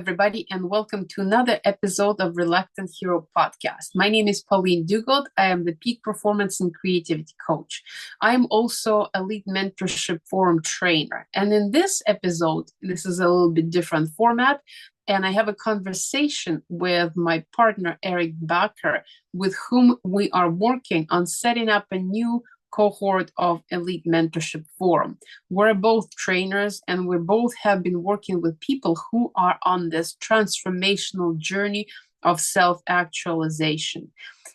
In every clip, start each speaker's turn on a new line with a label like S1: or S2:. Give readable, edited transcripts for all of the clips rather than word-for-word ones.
S1: everybody, and welcome to another episode of Reluctant Hero podcast. My name is Pauline Dugold. I am the Peak Performance and Creativity Coach. I am also Elite Mentorship Forum trainer. And in this episode, this is a little bit different format, and I have a conversation with my partner, Erik Bakker, with whom we are working on setting up a new cohort of Elite Mentorship Forum. We're both trainers and we both have been working with people who are on this transformational journey of self-actualization.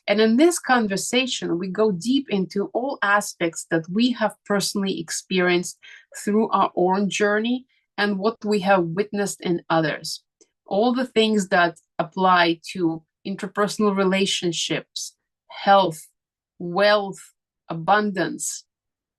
S1: And in this conversation, we go deep into all aspects that we have personally experienced through our own journey and what we have witnessed in others. All the things that apply to interpersonal relationships, health, wealth, abundance,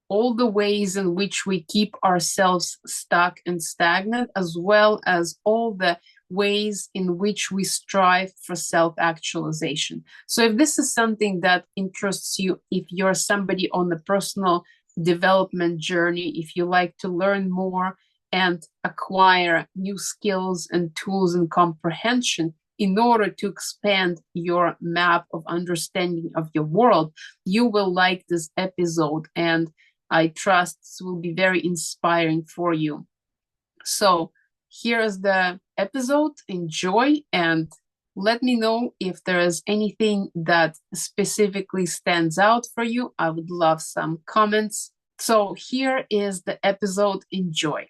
S1: all the ways in which we keep ourselves stuck and stagnant, as well as all the ways in which we strive for self-actualization. So if this is something that interests you, if you're somebody on the personal development journey, if you like to learn more and acquire new skills and tools and comprehension, in order to expand your map of understanding of your world, you will like this episode, and I trust this will be very inspiring for you. So here's the episode. Enjoy, and let me know if there is anything that specifically stands out for you. I would love some comments. So here is the episode. Enjoy.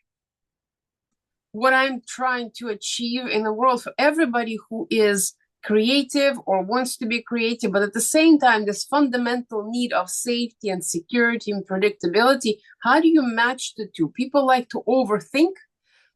S1: What I'm trying to achieve in the world for everybody who is creative or wants to be creative, but at the same time, this fundamental need of safety and security and predictability, how do you match the two? People like to overthink.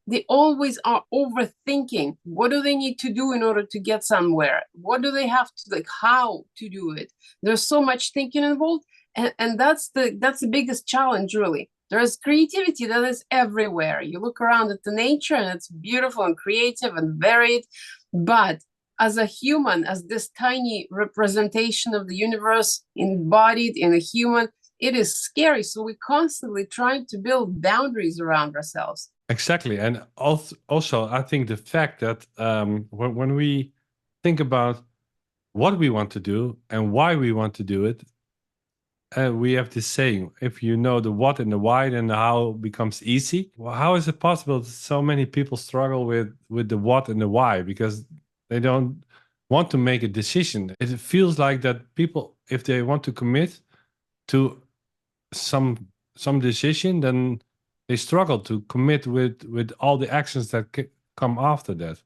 S1: They always are overthinking. What do they need to do in order to get somewhere? What do they have to, like, how to do it? There's so much thinking involved. And that's the biggest challenge, really. There's creativity that is everywhere. You look around at the nature and it's beautiful and creative and varied. But as a human, as this tiny representation of the universe embodied in a human, it is scary. So we're constantly trying to build boundaries around ourselves.
S2: Exactly. And also, I think the fact that when we think about what we want to do and why we want to do it, we have this saying, if you know the what and the why, then the how becomes easy. Well, how is it possible that so many people struggle with the what and the why? Because they don't want to make a decision. It feels like that people, if they want to commit to some decision, then they struggle to commit with all the actions that come after that.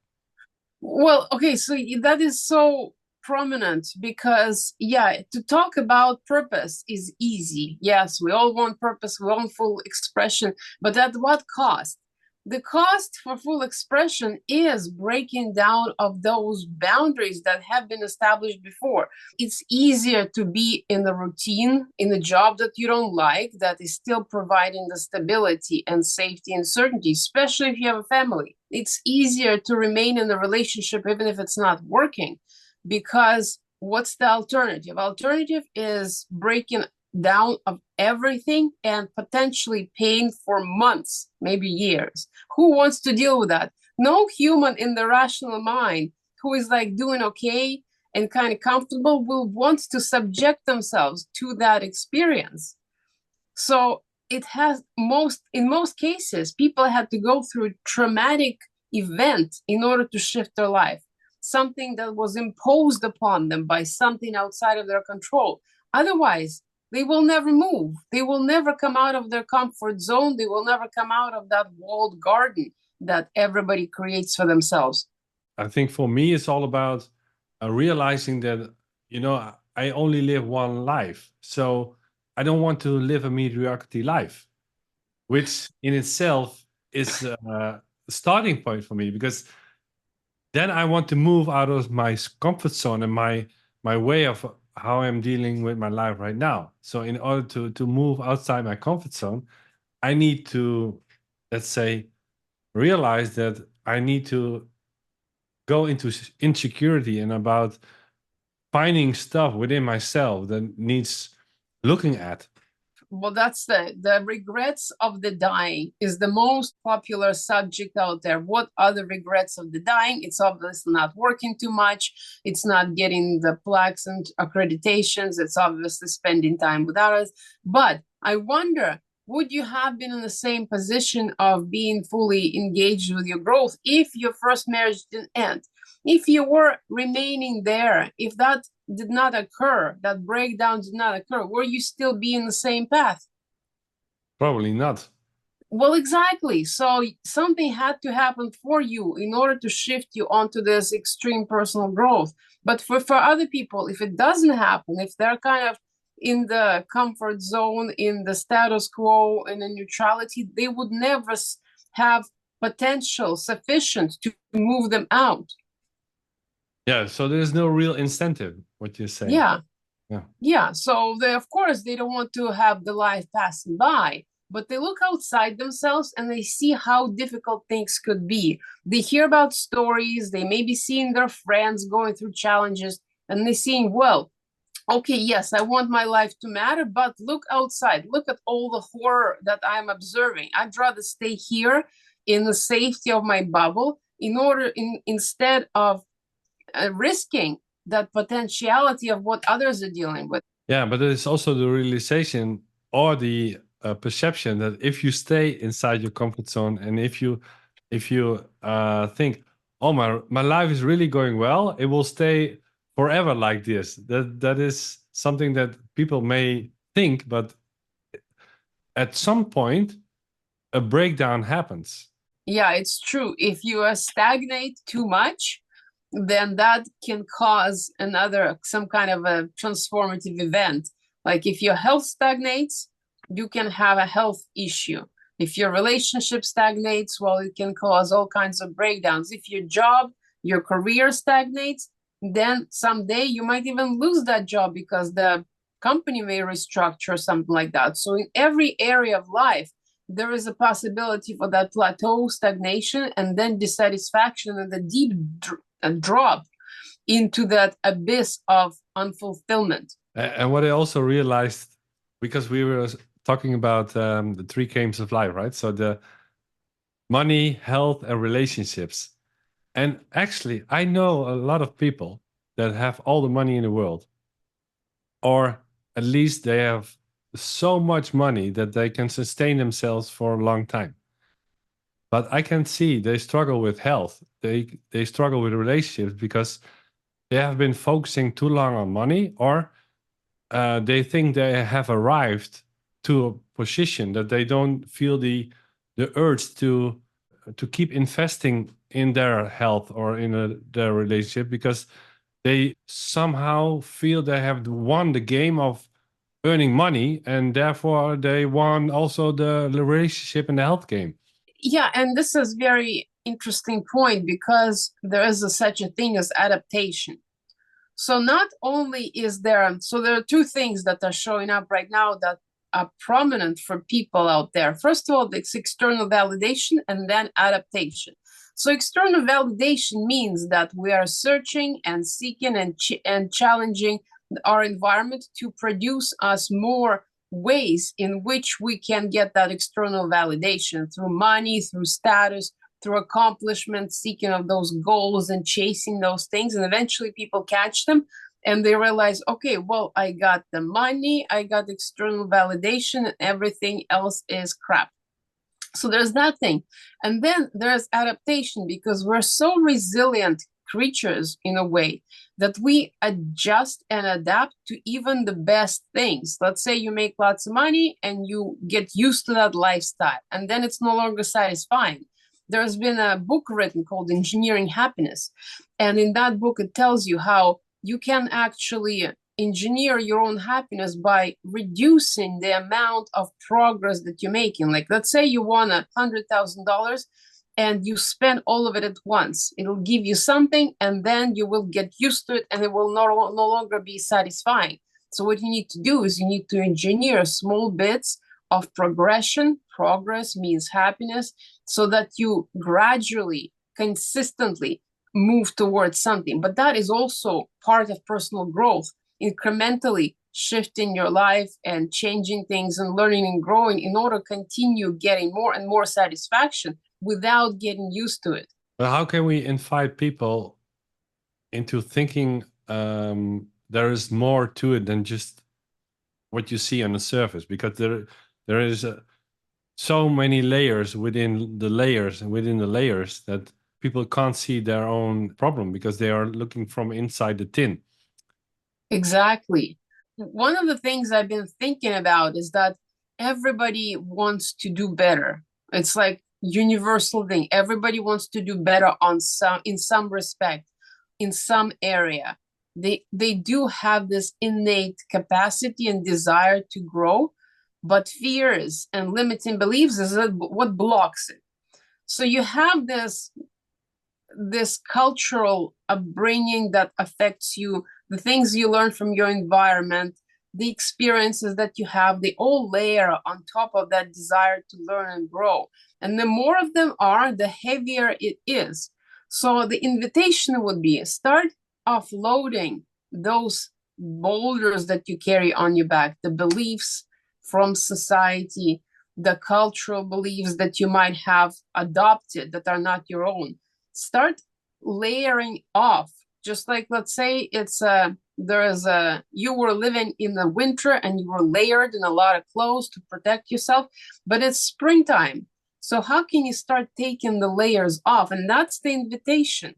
S1: Well, okay, so that is so prominent because, yeah, to talk about purpose is easy. Yes, we all want purpose, we want full expression, but at what cost? The cost for full expression is breaking down of those boundaries that have been established before. It's easier to be in the routine, in a job that you don't like, that is still providing the stability and safety and certainty, especially if you have a family. It's easier to remain in the relationship even if it's not working, because what's the alternative? Alternative is breaking down of everything and potentially paying for months, maybe years. Who wants to deal with that? No human in the rational mind who is like doing okay and kind of comfortable will want to subject themselves to that experience. So it has in most cases, people had to go through a traumatic event in order to shift their life, something that was imposed upon them by something outside of their control. Otherwise, they will never move. They will never come out of their comfort zone. They will never come out of that walled garden that everybody creates for themselves.
S2: I think for me, it's all about realizing that, I only live one life. So I don't want to live a mediocrity life, which in itself is a starting point for me, because then I want to move out of my comfort zone and my way of how I'm dealing with my life right now. So in order to move outside my comfort zone, I need to, let's say, realize that I need to go into insecurity and about finding stuff within myself that needs looking at.
S1: Well, that's the regrets of the dying is the most popular subject out there. What are the regrets of the dying? It's obviously not working too much. It's not getting the plaques and accreditations. It's obviously spending time with others. But I wonder, would you have been in the same position of being fully engaged with your growth if your first marriage didn't end? If you were remaining there, if that did not occur, that breakdown did not occur, will you still be in the same path?
S2: Probably not.
S1: Well, exactly. So something had to happen for you in order to shift you onto this extreme personal growth. But for other people, if it doesn't happen, if they're kind of in the comfort zone, in the status quo, in the neutrality, they would never have potential sufficient to move them out.
S2: Yeah, so there's no real incentive, what you're saying.
S1: Yeah. So of course, they don't want to have the life passing by, but they look outside themselves and they see how difficult things could be. They hear about stories, they may be seeing their friends going through challenges, and they're seeing, well, okay, yes, I want my life to matter, but look outside. Look at all the horror that I'm observing. I'd rather stay here in the safety of my bubble instead of risking that potentiality of what others are dealing with.
S2: Yeah, but there's also the realization or the perception that if you stay inside your comfort zone and if you think, oh, my life is really going well, it will stay forever like this. That is something that people may think, but at some point a breakdown happens.
S1: Yeah, it's true. If you stagnate too much, then that can cause some kind of a transformative event. Like if your health stagnates, you can have a health issue. If your relationship stagnates, well, it can cause all kinds of breakdowns. If your career stagnates, then someday you might even lose that job because the company may restructure or something like that. So in every area of life, there is a possibility for that plateau, stagnation, and then dissatisfaction and the deep drop into that abyss of unfulfillment.
S2: And what I also realized, because we were talking about the three games of life, right? So the money, health, and relationships. And actually, I know a lot of people that have all the money in the world, or at least they have so much money that they can sustain themselves for a long time. But I can see they struggle with health. They struggle with relationships because they have been focusing too long on money, or they think they have arrived to a position that they don't feel the urge to keep investing in their health or in their relationship, because they somehow feel they have won the game of earning money, and therefore they won also the relationship and the health game.
S1: Yeah, and this is very interesting point because there is such a thing as adaptation. So not only is there, so there are two things that are showing up right now that are prominent for people out there. First of all, it's external validation and then adaptation. So external validation means that we are searching and seeking and challenging our environment to produce us more ways in which we can get that external validation through money, through status, through accomplishment, seeking of those goals and chasing those things. And eventually people catch them and they realize, okay, well, I got the money, I got external validation, and everything else is crap. So there's that thing. And then there's adaptation, because we're so resilient creatures in a way that we adjust and adapt to even the best things. Let's say you make lots of money and you get used to that lifestyle, and then it's no longer satisfying. There's been a book written called Engineering Happiness. And in that book, it tells you how you can actually engineer your own happiness by reducing the amount of progress that you're making. Like, let's say you won $100,000 and you spend all of it at once. It'll give you something, and then you will get used to it, and it will no longer be satisfying. So what you need to do is you need to engineer small bits of progression. Progress means happiness, so that you gradually, consistently move towards something. But that is also part of personal growth, incrementally shifting your life and changing things and learning and growing in order to continue getting more and more satisfaction without getting used to it.
S2: But how can we invite people into thinking there is more to it than just what you see on the surface? Because there is so many layers within the layers and within the layers that people can't see their own problem because they are looking from inside the tin.
S1: Exactly. One of the things I've been thinking about is that everybody wants to do better. It's like universal thing. Everybody wants to do better in some respect, in some area. They do have this innate capacity and desire to grow, but fears and limiting beliefs is what blocks it. So you have this cultural upbringing that affects you, the things you learn from your environment, the experiences that you have, they all layer on top of that desire to learn and grow. And the more of them are, the heavier it is. So the invitation would be start offloading those boulders that you carry on your back, the beliefs from society, the cultural beliefs that you might have adopted that are not your own. Start layering off. Just like, let's say you were living in the winter and you were layered in a lot of clothes to protect yourself, but it's springtime. So how can you start taking the layers off? And that's the invitation.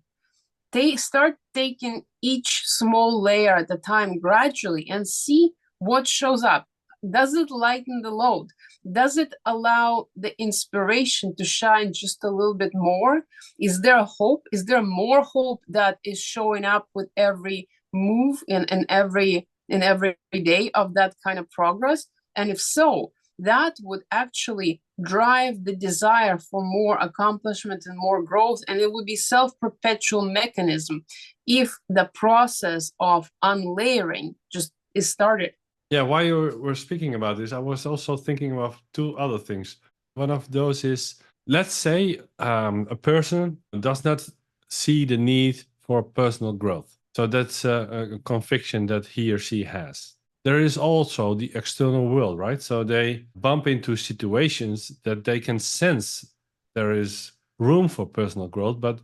S1: Start taking each small layer at a time gradually and see what shows up. Does it lighten the load? Does it allow the inspiration to shine just a little bit more? Is there a hope? Is there more hope that is showing up with every move in every day of that kind of progress? And if so, that would actually drive the desire for more accomplishment and more growth, and it would be self-perpetual mechanism if the process of unlayering just is started.
S2: Yeah, while you were speaking about this, I was also thinking of two other things. One of those is, let's say a person does not see the need for personal growth. So that's a conviction that he or she has. There is also the external world, right? So they bump into situations that they can sense there is room for personal growth, but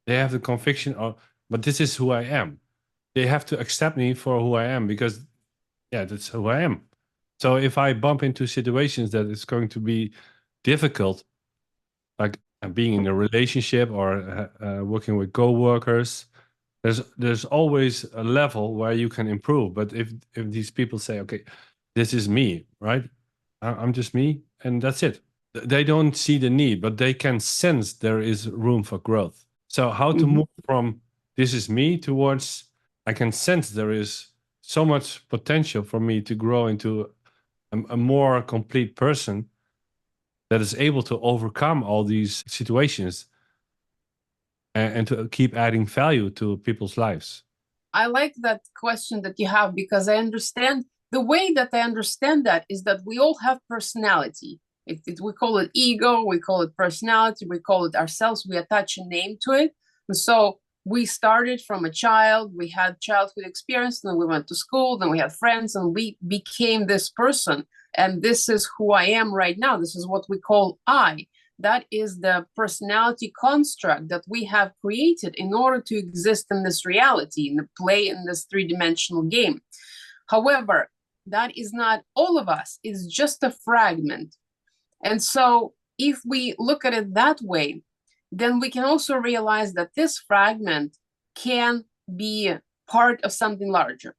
S2: they have the conviction of, but this is who I am. They have to accept me for who I am because, yeah, that's who I am. So if I bump into situations that it's going to be difficult, like being in a relationship or working with co-workers, there's always a level where you can improve. But if these people say, okay, this is me, right? I'm just me, and that's it. They don't see the need, but they can sense there is room for growth. So how to move from this is me towards I can sense there is so much potential for me to grow into a more complete person that is able to overcome all these situations and to keep adding value to people's lives.
S1: I like that question that you have because I understand the way that I understand that is that we all have personality. We call it ego, we call it personality, we call it ourselves, we attach a name to it. And so we started from a child, we had childhood experience, then we went to school, then we had friends, and we became this person. And this is who I am right now. This is what we call I. That is the personality construct that we have created in order to exist in this reality, and play in this three-dimensional game. However, that is not all of us. It's just a fragment. And so if we look at it that way, then we can also realize that this fragment can be part of something larger.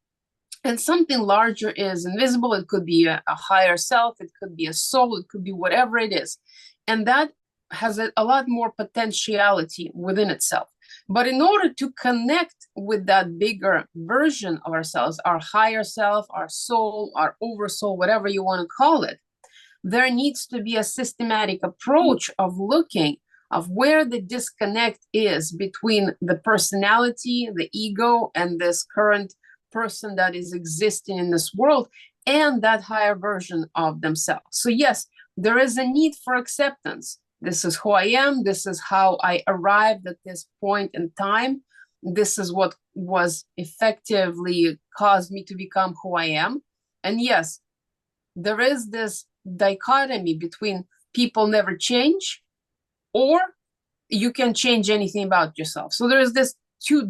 S1: And something larger is invisible. It could be a higher self. It could be a soul. It could be whatever it is. And that has a lot more potentiality within itself. But in order to connect with that bigger version of ourselves, our higher self, our soul, our oversoul, whatever you want to call it, there needs to be a systematic approach of looking of where the disconnect is between the personality, the ego, and this current person that is existing in this world, and that higher version of themselves. So yes, there is a need for acceptance. This is who I am. This is how I arrived at this point in time. This is what was effectively caused me to become who I am. And yes, there is this dichotomy between people never change or you can change anything about yourself. So there is this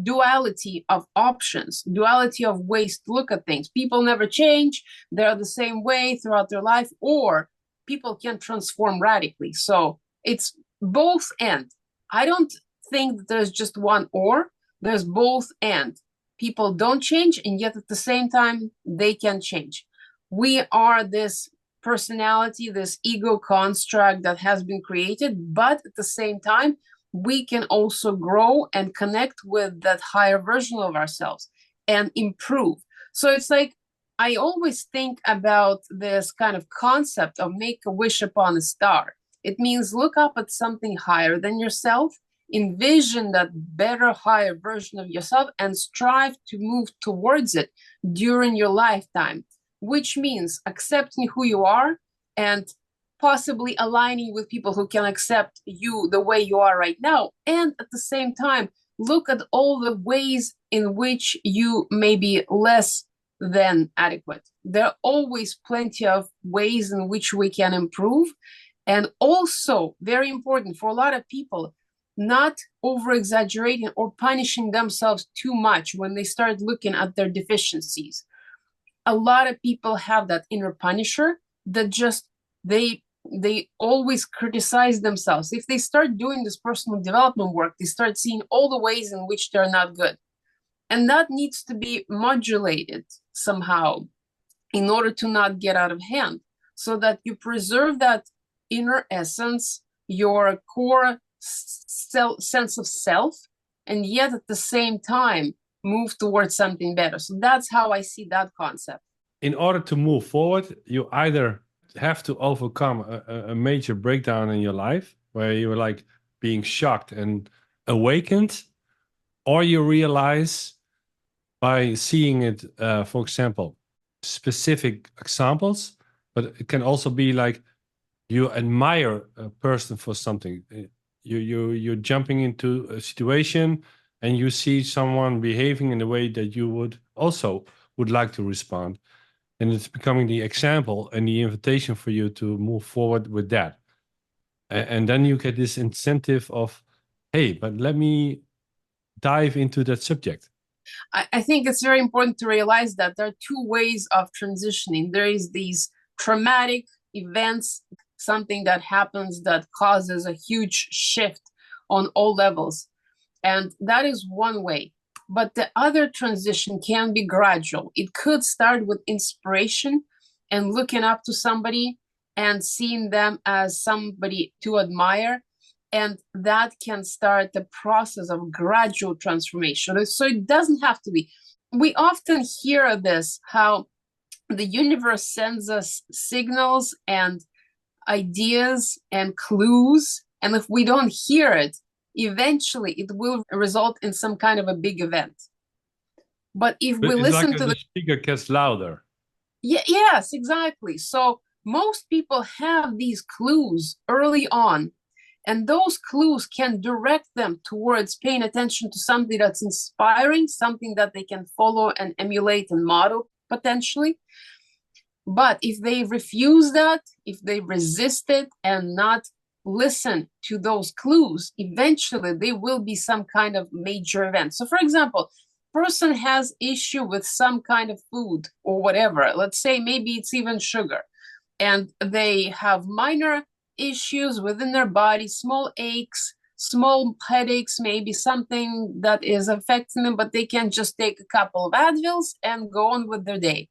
S1: duality of options, duality of ways to look at things. People never change, they're the same way throughout their life, or people can transform radically. So it's both and. I don't think that there's just one or, there's both and. People don't change, and yet at the same time, they can change. We are this personality, this ego construct that has been created, but at the same time, we can also grow and connect with that higher version of ourselves and improve. So it's like, I always think about this kind of concept of make a wish upon a star. It means look up at something higher than yourself, envision that better, higher version of yourself, and strive to move towards it during your lifetime, which means accepting who you are and possibly aligning with people who can accept you the way you are right now. And at the same time, look at all the ways in which you may be less than adequate. There are always plenty of ways in which we can improve. And also, very important for a lot of people, not over-exaggerating or punishing themselves too much when they start looking at their deficiencies. A lot of people have that inner punisher that just they always criticize themselves. If they start doing this personal development work, they start seeing all the ways in which they're not good. And that needs to be modulated somehow in order to not get out of hand, so that you preserve that inner essence, your core sense of self, and yet at the same time move towards something better. So that's how I see that concept.
S2: In order to move forward, you either have to overcome a major breakdown in your life where you're like being shocked and awakened, or you realize by seeing it, for example, specific examples, but it can also be like you admire a person for something. You're jumping into a situation and you see someone behaving in the way that you would like to respond. And it's becoming the example and the invitation for you to move forward with that. And then you get this incentive of, hey, but let me dive into that subject.
S1: I think it's very important to realize that there are two ways of transitioning. There is these traumatic events, something that happens that causes a huge shift on all levels. And that is one way. But the other transition can be gradual. It could start with inspiration and looking up to somebody and seeing them as somebody to admire. And that can start the process of gradual transformation. So it doesn't have to be. We often hear this, how the universe sends us signals and ideas and clues. And if we don't hear it, eventually it will result in some kind of a big event. But if we listen
S2: like
S1: to
S2: the speaker gets louder.
S1: Yes, exactly. So most people have these clues early on, and those clues can direct them towards paying attention to something that's inspiring, something that they can follow and emulate and model potentially. But if they refuse that, if they resist it and not listen to those clues, eventually there will be some kind of major event. So for example, person has issue with some kind of food or whatever, let's say maybe it's even sugar, and they have minor issues within their body, small aches, small headaches, maybe something that is affecting them, but they can just take a couple of Advils and go on with their day.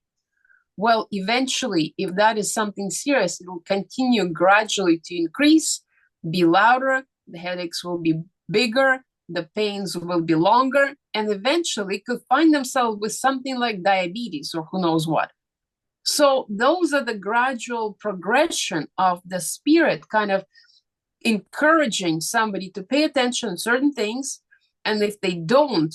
S1: Well, eventually, if that is something serious, it will continue gradually to increase, be louder, the headaches will be bigger, the pains will be longer, and eventually could find themselves with something like diabetes or who knows what. So those are the gradual progression of the spirit kind of encouraging somebody to pay attention to certain things. And if they don't,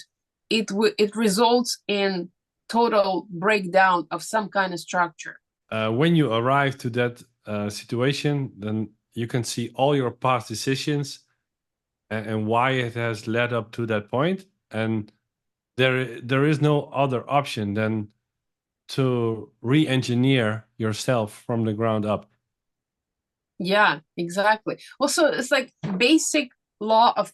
S1: it results in total breakdown of some kind of structure.
S2: When you arrive to that situation, then you can see all your past decisions and why it has led up to that point. And there is no other option than to re-engineer yourself from the ground up.
S1: Yeah, exactly. Also, it's like basic law of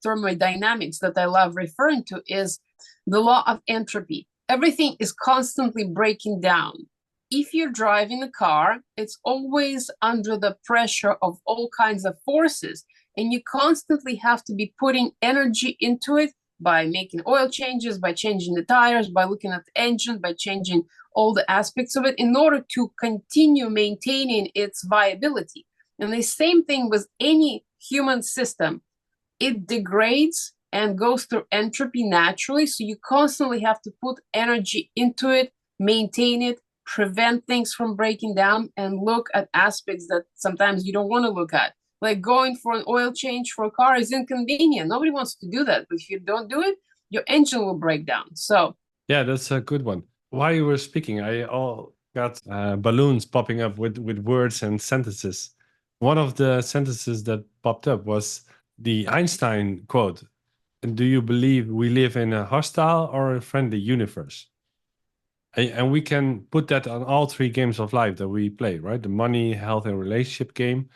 S1: thermodynamics that I love referring to is the law of entropy. Everything is constantly breaking down. If you're driving a car, it's always under the pressure of all kinds of forces, and you constantly have to be putting energy into it by making oil changes, by changing the tires, by looking at the engine, by changing all the aspects of it in order to continue maintaining its viability. And the same thing with any human system. It degrades and goes through entropy naturally. So you constantly have to put energy into it, maintain it, prevent things from breaking down, and look at aspects that sometimes you don't want to look at. Like going for an oil change for a car is inconvenient. Nobody wants to do that. But if you don't do it, your engine will break down. So
S2: yeah, that's a good one. While you were speaking, I all got balloons popping up with words and sentences. One of the sentences that popped up was the Einstein quote: "Do you believe we live in a hostile or a friendly universe?" And we can put that on all three games of life that we play, right? The money, health, and relationship game.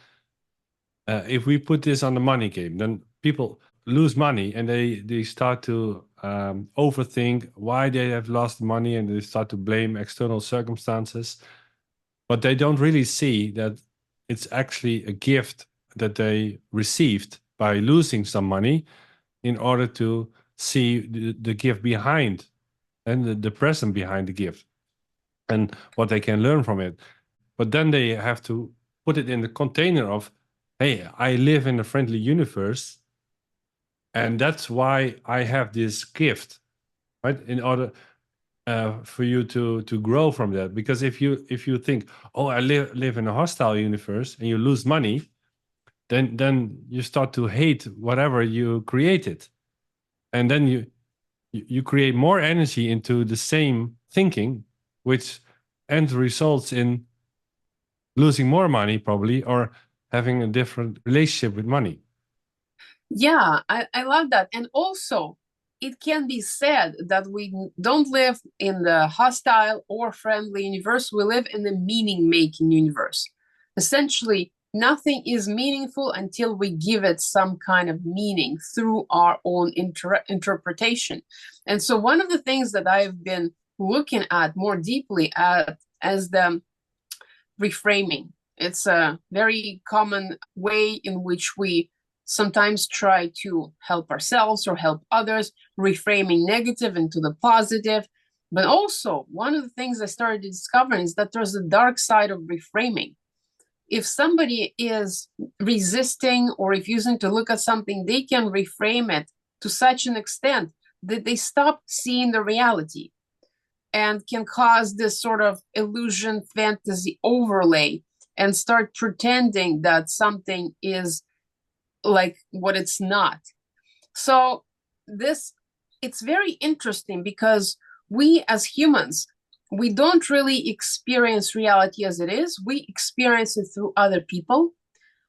S2: If we put this on the money game, then people lose money and they start to overthink why they have lost money, and they start to blame external circumstances. But they don't really see that it's actually a gift that they received by losing some money in order to see the gift behind and the present behind the gift and what they can learn from it. But then they have to put it in the container of, hey, I live in a friendly universe, and that's why I have this gift, right? In order for you to grow from that. Because if you think, oh, I live in a hostile universe, and you lose money, then you start to hate whatever you created, and then you create more energy into the same thinking, which end results in losing more money probably, or having a different relationship with money.
S1: yeah, I love that. And also, it can be said that we don't live in the hostile or friendly universe. We live in the meaning-making universe. Essentially, nothing is meaningful until we give it some kind of meaning through our own interpretation. And so one of the things that I've been looking at more deeply at as the reframing. It's a very common way in which we sometimes try to help ourselves or help others, reframing negative into the positive. But also, one of the things I started discovering is that there's a dark side of reframing. If somebody is resisting or refusing to look at something, they can reframe it to such an extent that they stop seeing the reality and can cause this sort of illusion fantasy overlay and start pretending that something is like what it's not. So it's very interesting because we as humans, we don't really experience reality as it is. We experience it through other people.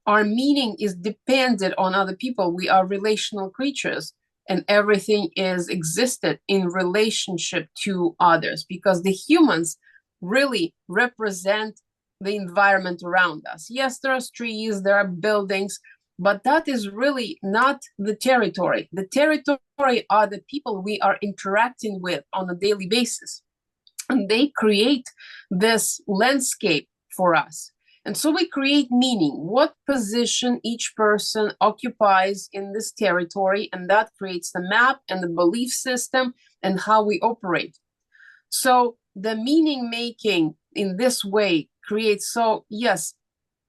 S1: Our meaning is dependent on other people. We are relational creatures, and everything is existed in relationship to others because the humans really represent the environment around us. Yes, there are trees, there are buildings, but that is really not the territory. The territory are the people we are interacting with on a daily basis, and they create this landscape for us. And so we create meaning, what position each person occupies in this territory, and that creates the map and the belief system and how we operate. So the meaning making in this way creates, so yes,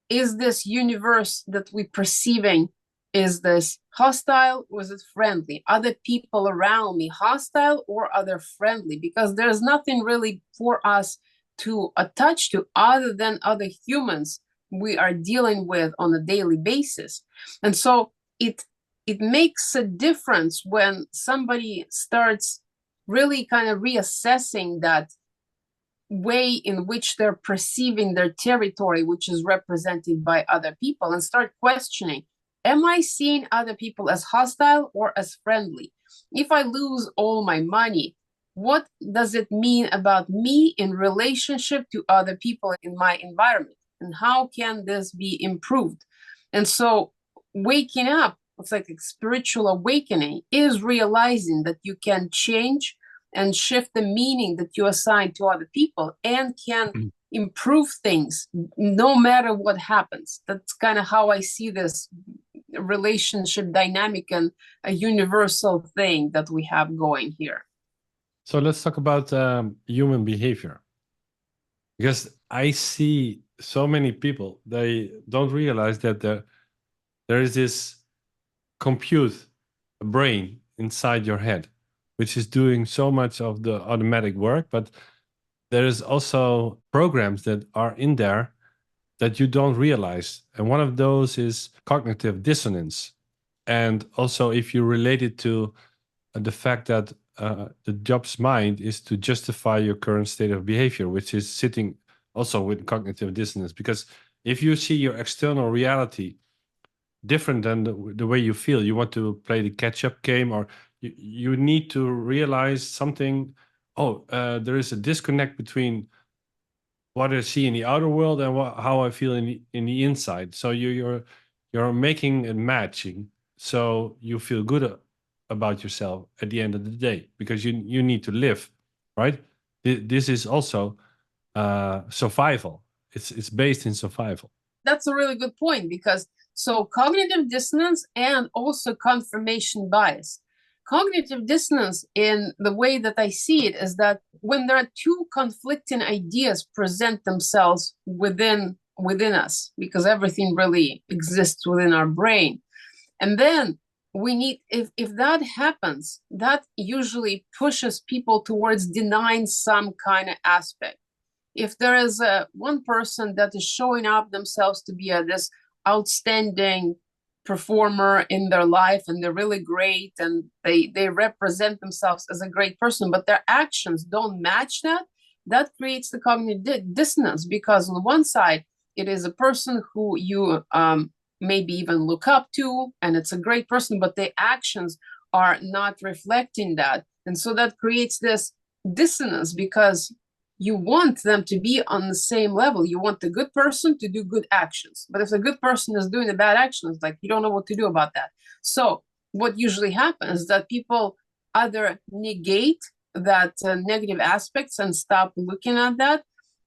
S1: is this universe that we're perceiving, is this hostile or is it friendly? Are the people around me hostile or are they friendly? Because there's nothing really for us to attach to other than other humans we are dealing with on a daily basis. And so it makes a difference when somebody starts really kind of reassessing that way in which they're perceiving their territory, which is represented by other people, and start questioning, am I seeing other people as hostile or as friendly? If I lose all my money, what does it mean about me in relationship to other people in my environment? And how can this be improved? And so waking up, it's like a spiritual awakening, is realizing that you can change and shift the meaning that you assign to other people and can improve things no matter what happens. That's kind of how I see this relationship dynamic and a universal thing that we have going here.
S2: So let's talk about human behavior, because I see so many people, they don't realize that there is this compute brain inside your head, which is doing so much of the automatic work, but there is also programs that are in there that you don't realize. And one of those is cognitive dissonance. And also, if you relate it to the fact that the job's mind is to justify your current state of behavior, which is sitting also with cognitive dissonance. Because if you see your external reality different than the way you feel, you want to play the catch-up game, or you need to realize something. Oh, there is a disconnect between what I see in the outer world and how I feel in the inside. So you're making and matching, so you feel good about yourself at the end of the day, because you need to live, right? This is also survival. It's based in survival.
S1: That's a really good point, because so cognitive dissonance and also confirmation bias. Cognitive dissonance, in the way that I see it, is that when there are two conflicting ideas present themselves within us, because everything really exists within our brain. And then we need, if that happens, that usually pushes people towards denying some kind of aspect. If there is one person that is showing up themselves to be this outstanding performer in their life, and they're really great, and they represent themselves as a great person, but their actions don't match that creates the cognitive dissonance, because on one side, it is a person who you maybe even look up to, and it's a great person, but the actions are not reflecting that. And so that creates this dissonance, because you want them to be on the same level. You want the good person to do good actions. But if the good person is doing the bad actions, like, you don't know what to do about that. So what usually happens is that people either negate that negative aspects and stop looking at that,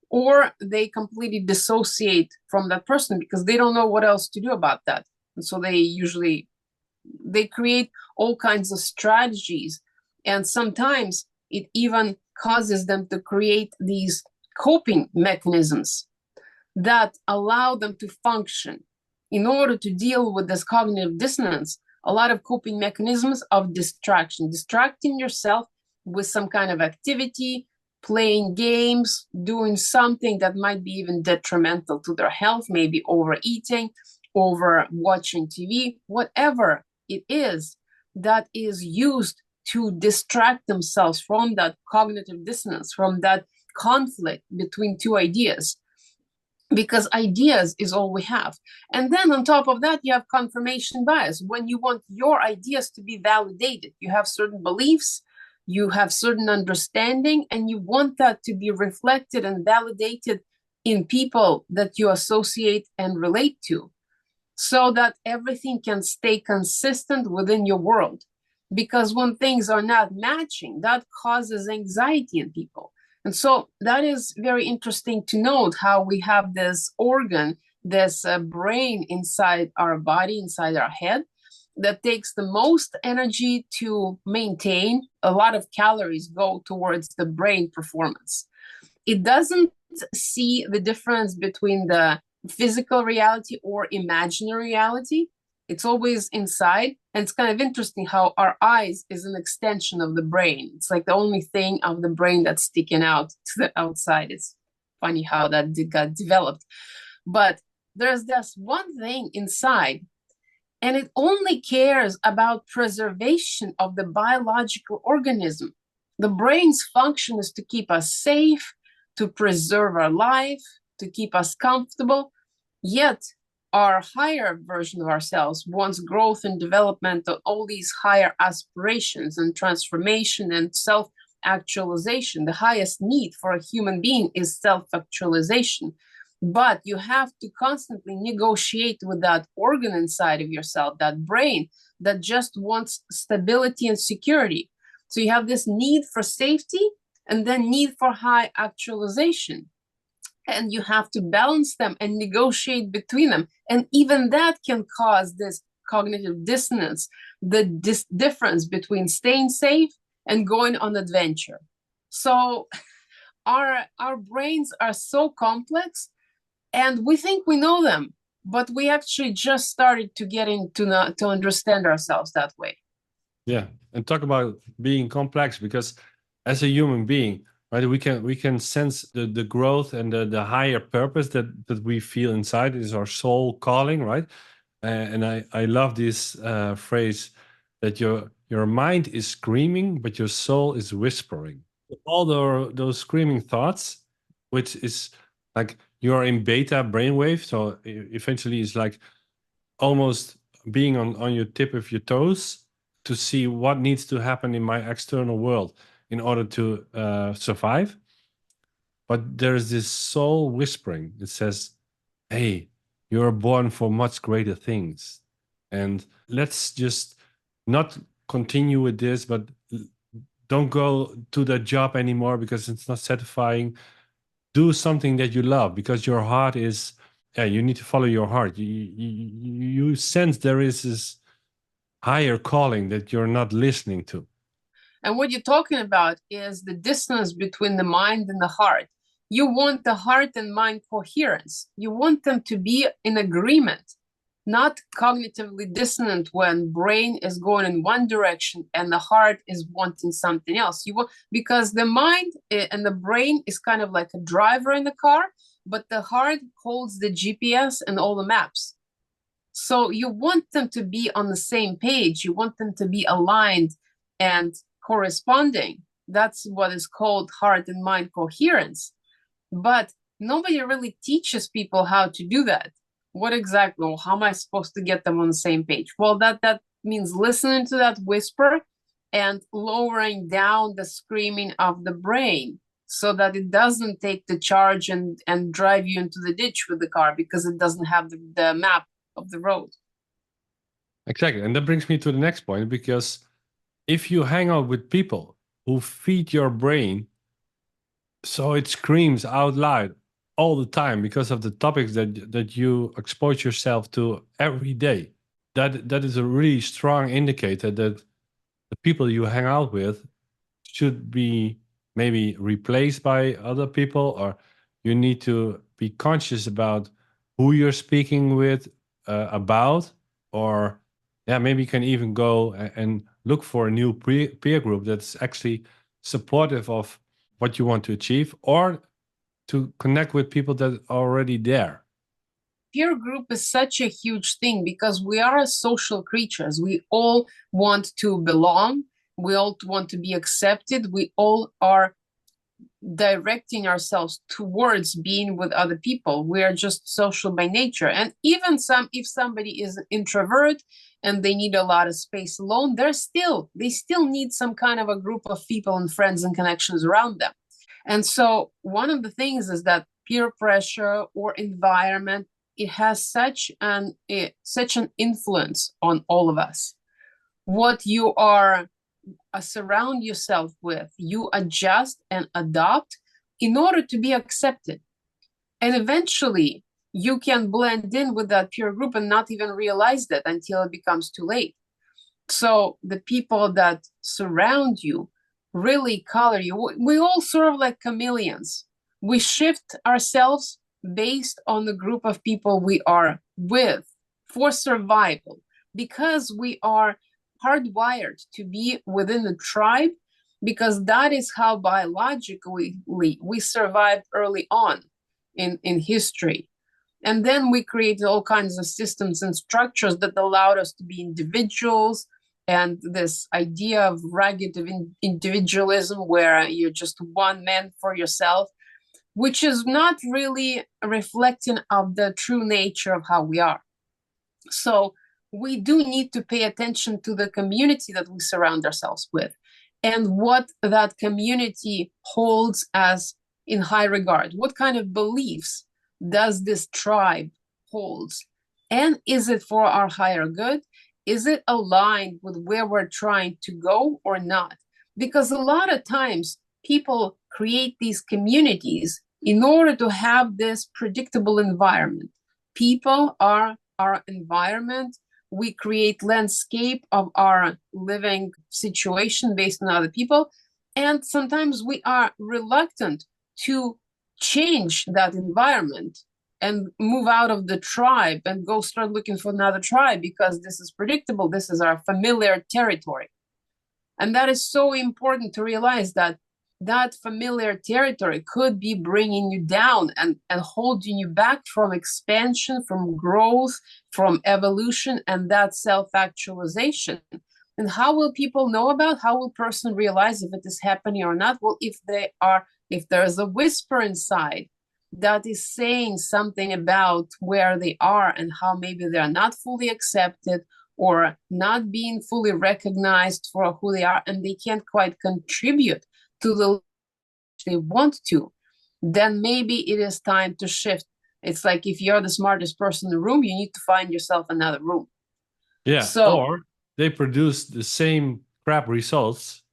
S1: or they completely dissociate from that person because they don't know what else to do about that. And so they create all kinds of strategies. And sometimes it even causes them to create these coping mechanisms that allow them to function. In order to deal with this cognitive dissonance, a lot of coping mechanisms of distraction, distracting yourself with some kind of activity, playing games, doing something that might be even detrimental to their health, maybe overeating, over watching TV, whatever it is that is used to distract themselves from that cognitive dissonance, from that conflict between two ideas, because ideas is all we have. And then on top of that, you have confirmation bias. When you want your ideas to be validated, you have certain beliefs, you have certain understanding, and you want that to be reflected and validated in people that you associate and relate to, so that everything can stay consistent within your world. Because when things are not matching, that causes anxiety in people. And so that is very interesting to note, how we have this organ, this brain inside our body, inside our head, that takes the most energy to maintain. A lot of calories go towards the brain performance. It doesn't see the difference between the physical reality or imaginary reality. It's always inside. And it's kind of interesting how our eyes is an extension of the brain. It's like the only thing of the brain that's sticking out to the outside. It's funny how that got developed. But there's this one thing inside, and it only cares about preservation of the biological organism. The brain's function is to keep us safe, to preserve our life, to keep us comfortable. Yet our higher version of ourselves wants growth and development of all these higher aspirations and transformation and self self-actualization. The highest need for a human being is self-actualization. But you have to constantly negotiate with that organ inside of yourself, that brain that just wants stability and security. So you have this need for safety and then need for high actualization. And you have to balance them and negotiate between them. And even that can cause this cognitive dissonance, the difference between staying safe and going on adventure. So our brains are so complex, and we think we know them, but we actually just started to get into to understand ourselves that way.
S2: Yeah, and talk about being complex, because as a human being, right, we can sense the growth and the higher purpose that we feel inside is our soul calling, right? And I love this phrase that your mind is screaming, but your soul is whispering. All those screaming thoughts, which is like you're in beta brainwave, so eventually it's like almost being on your tip of your toes to see what needs to happen in my external world in order to survive. But there's this soul whispering that says, hey, you're born for much greater things. And let's just not continue with this, but don't go to that job anymore because it's not satisfying. Do something that you love, because your heart is, yeah, you need to follow your heart. You sense there is this higher calling that you're not listening to.
S1: And what you're talking about is the distance between the mind and the heart. You want the heart and mind coherence. You want them to be in agreement, not cognitively dissonant when brain is going in one direction and the heart is wanting something else. Because the mind and the brain is kind of like a driver in the car, but the heart holds the GPS and all the maps. So you want them to be on the same page. You want them to be aligned and corresponding. That's what is called heart and mind coherence. But nobody really teaches people how to do that. What exactly, well, how am I supposed to get them on the same page? Well, that means listening to that whisper and lowering down the screaming of the brain so that it doesn't take the charge and drive you into the ditch with the car because it doesn't have the map of the road.
S2: Exactly. And that brings me to the next point, because if you hang out with people who feed your brain so it screams out loud all the time because of the topics that you expose yourself to every day, that is a really strong indicator that the people you hang out with should be maybe replaced by other people, or you need to be conscious about who you're speaking with about, or yeah, maybe you can even go and look for a new peer group that's actually supportive of what you want to achieve, or to connect with people that are already there.
S1: Peer group is such a huge thing because we are social creatures. We all want to belong. We all want to be accepted. We all are directing ourselves towards being with other people. We are just social by nature. And even if somebody is an introvert and they need a lot of space alone, they still need some kind of a group of people and friends and connections around them. And so one of the things is that peer pressure or environment, it has such an influence on all of us. What you are surround yourself with, you adjust and adopt in order to be accepted. And eventually you can blend in with that peer group and not even realize that until it becomes too late. So the people that surround you really color you. We all sort of like chameleons. We shift ourselves based on the group of people we are with for survival, because we are hardwired to be within the tribe, because that is how biologically we survived early on in history. And then we created all kinds of systems and structures that allowed us to be individuals, and this idea of ragged individualism where you're just one man for yourself, which is not really reflecting of the true nature of how we are. So we do need to pay attention to the community that we surround ourselves with. and what that community holds as in high regard. What kind of beliefs does this tribe holds? And is it for our higher good? Is it aligned with where we're trying to go or not? Because a lot of times people create these communities in order to have this predictable environment. People are our environment. We create landscape of our living situation based on other people. And sometimes we are reluctant to change that environment and move out of the tribe and go start looking for another tribe because this is predictable. This is our familiar territory. And that is so important to realize that that familiar territory could be bringing you down and holding you back from expansion, from growth, from evolution, and that self-actualization. And how will people know about? How will person realize if it is happening or not? Well, if there's a whisper inside that is saying something about where they are and how maybe they're not fully accepted or not being fully recognized for who they are, and they can't quite contribute to the they want to, then maybe it is time to shift. It's like if you're the smartest person in the room, you need to find yourself another room.
S2: Yeah,
S1: So
S2: or they produce the same crap results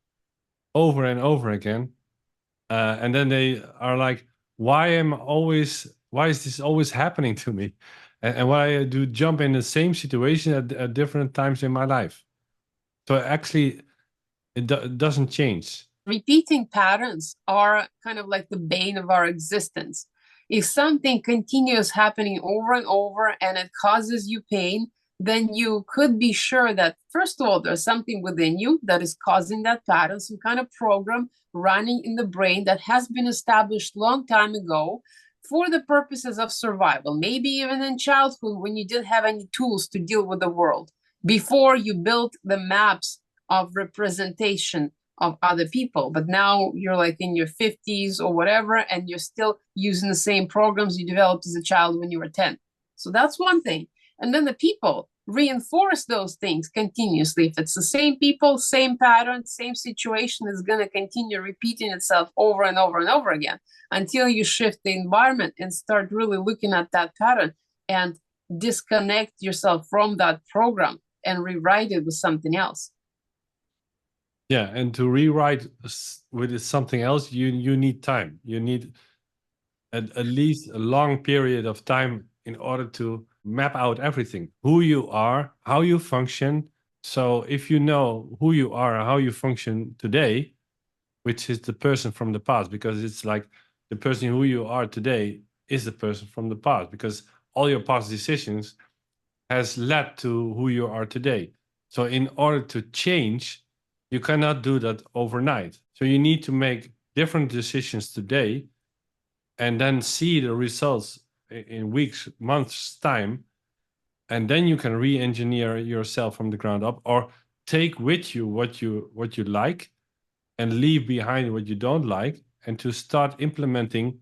S2: over and over again, and then they are like, why is this always happening to me? And why I do jump in the same situation at different times in my life? So actually, it doesn't change.
S1: repeating patterns are kind of like the bane of our existence. If something continues happening over and over and it causes you pain, then you could be sure that, first of all, there's something within you that is causing that pattern, some kind of program running in the brain that has been established long time ago for the purposes of survival, maybe even in childhood when you didn't have any tools to deal with the world, before you built the maps of representation of other people. But now you're like in your 50s or whatever, and you're still using the same programs you developed as a child when you were 10. So that's one thing. And then the people reinforce those things continuously. If it's the same people, same pattern, same situation, is going to continue repeating itself over and over and over again until you shift the environment and start really looking at that pattern and disconnect yourself from that program and rewrite it with something else.
S2: Yeah, and to rewrite with something else, you need time. You need at least a long period of time in order to map out everything, who you are, how you function. So if you know who you are and how you function today, which is the person from the past, because it's like the person who you are today is the person from the past, because all your past decisions has led to who you are today. So in order to change, you cannot do that overnight. So you need to make different decisions today and then see the results in weeks, months' time. And then you can re-engineer yourself from the ground up, or take with you what you like and leave behind what you don't like, and to start implementing.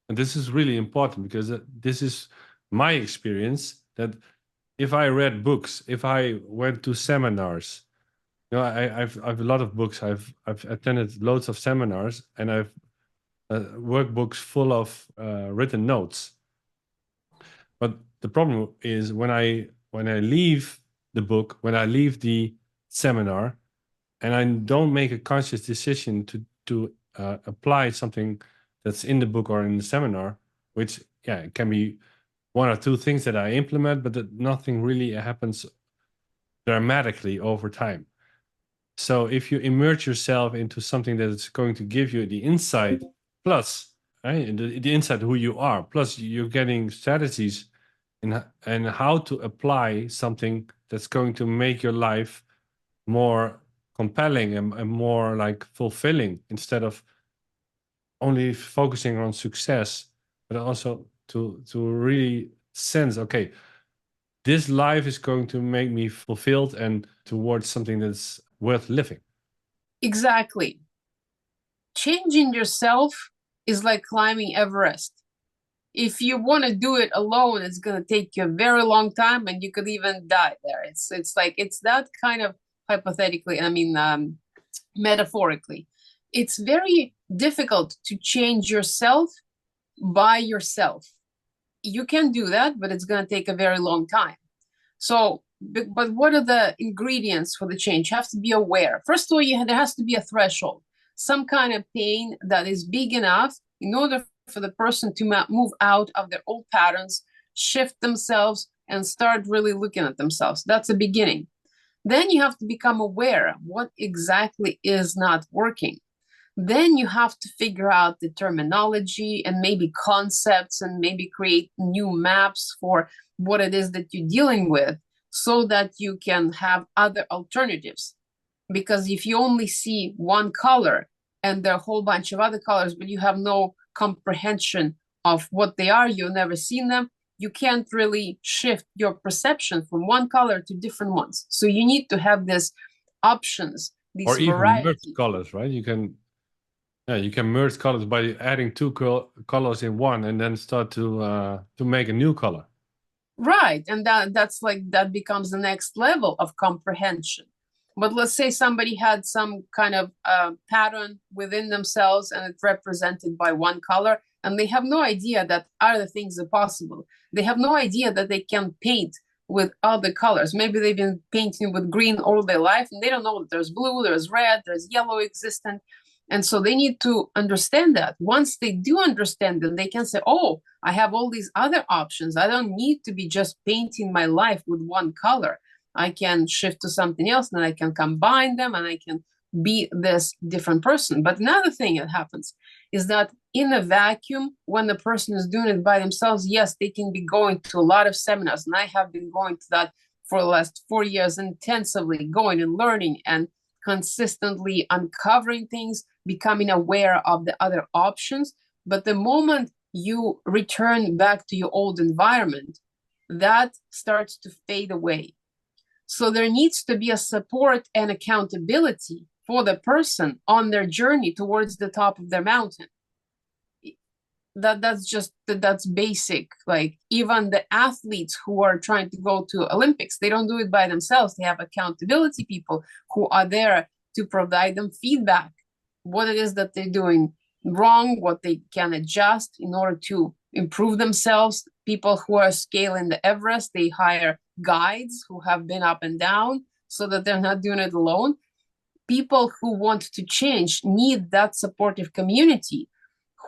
S2: And this is really important, because this is my experience, that if I read books, if I went to seminars, I've a lot of books. I've attended loads of seminars, and I've workbooks full of written notes. But the problem is when I leave the book, when I leave the seminar, and I don't make a conscious decision to apply something that's in the book or in the seminar, which it can be one or two things that I implement, but that nothing really happens dramatically over time. So if you immerse yourself into something that is going to give you the insight, plus right, the insight who you are, plus you're getting strategies and how to apply something that's going to make your life more compelling and more like fulfilling, instead of only focusing on success, but also to really sense, okay, this life is going to make me fulfilled and towards something that's worth living.
S1: Exactly. Changing yourself is like climbing Everest. If you want to do it alone, it's going to take you a very long time, and you could even die there. It's like, it's that kind of, hypothetically, I mean, metaphorically. It's very difficult to change yourself by yourself. You can do that, but it's going to take a very long time. So, but what are the ingredients for the change? You have to be aware. First of all, there has to be a threshold, some kind of pain that is big enough in order for the person to move out of their old patterns, shift themselves, and start really looking at themselves. That's a beginning. Then you have to become aware of what exactly is not working. Then you have to figure out the terminology and maybe concepts and maybe create new maps for what it is that you're dealing with so that you can have other alternatives. Because if you only see one color and there are a whole bunch of other colors, but you have no comprehension of what they are, you've never seen them, you can't really shift your perception from one color to different ones. So you need to have these options, these
S2: Or even
S1: variety.
S2: merge colors, right? You can merge colors by adding two colors in one, and then start to make a new color.
S1: Right, and that becomes the next level of comprehension. But let's say somebody had some kind of pattern within themselves, and it's represented by one color, and they have no idea that other things are possible. They have no idea that they can paint with other colors. Maybe they've been painting with green all their life, and they don't know that there's blue, there's red, there's yellow existent. And so they need to understand that. Once they do understand them, they can say, oh, I have all these other options. I don't need to be just painting my life with one color. I can shift to something else, and I can combine them, and I can be this different person. But another thing that happens is that in a vacuum, when the person is doing it by themselves, yes, they can be going to a lot of seminars. And I have been going to that for the last 4 years, intensively going and learning and consistently uncovering things, becoming aware of the other options. But the moment you return back to your old environment, that starts to fade away. So there needs to be a support and accountability for the person on their journey towards the top of their mountain. That's basic. Like even the athletes who are trying to go to Olympics, they don't do it by themselves. They have accountability people who are there to provide them feedback, what it is that they're doing wrong, what they can adjust in order to improve themselves. People who are scaling the Everest, they hire guides who have been up and down so that they're not doing it alone. People who want to change need that supportive community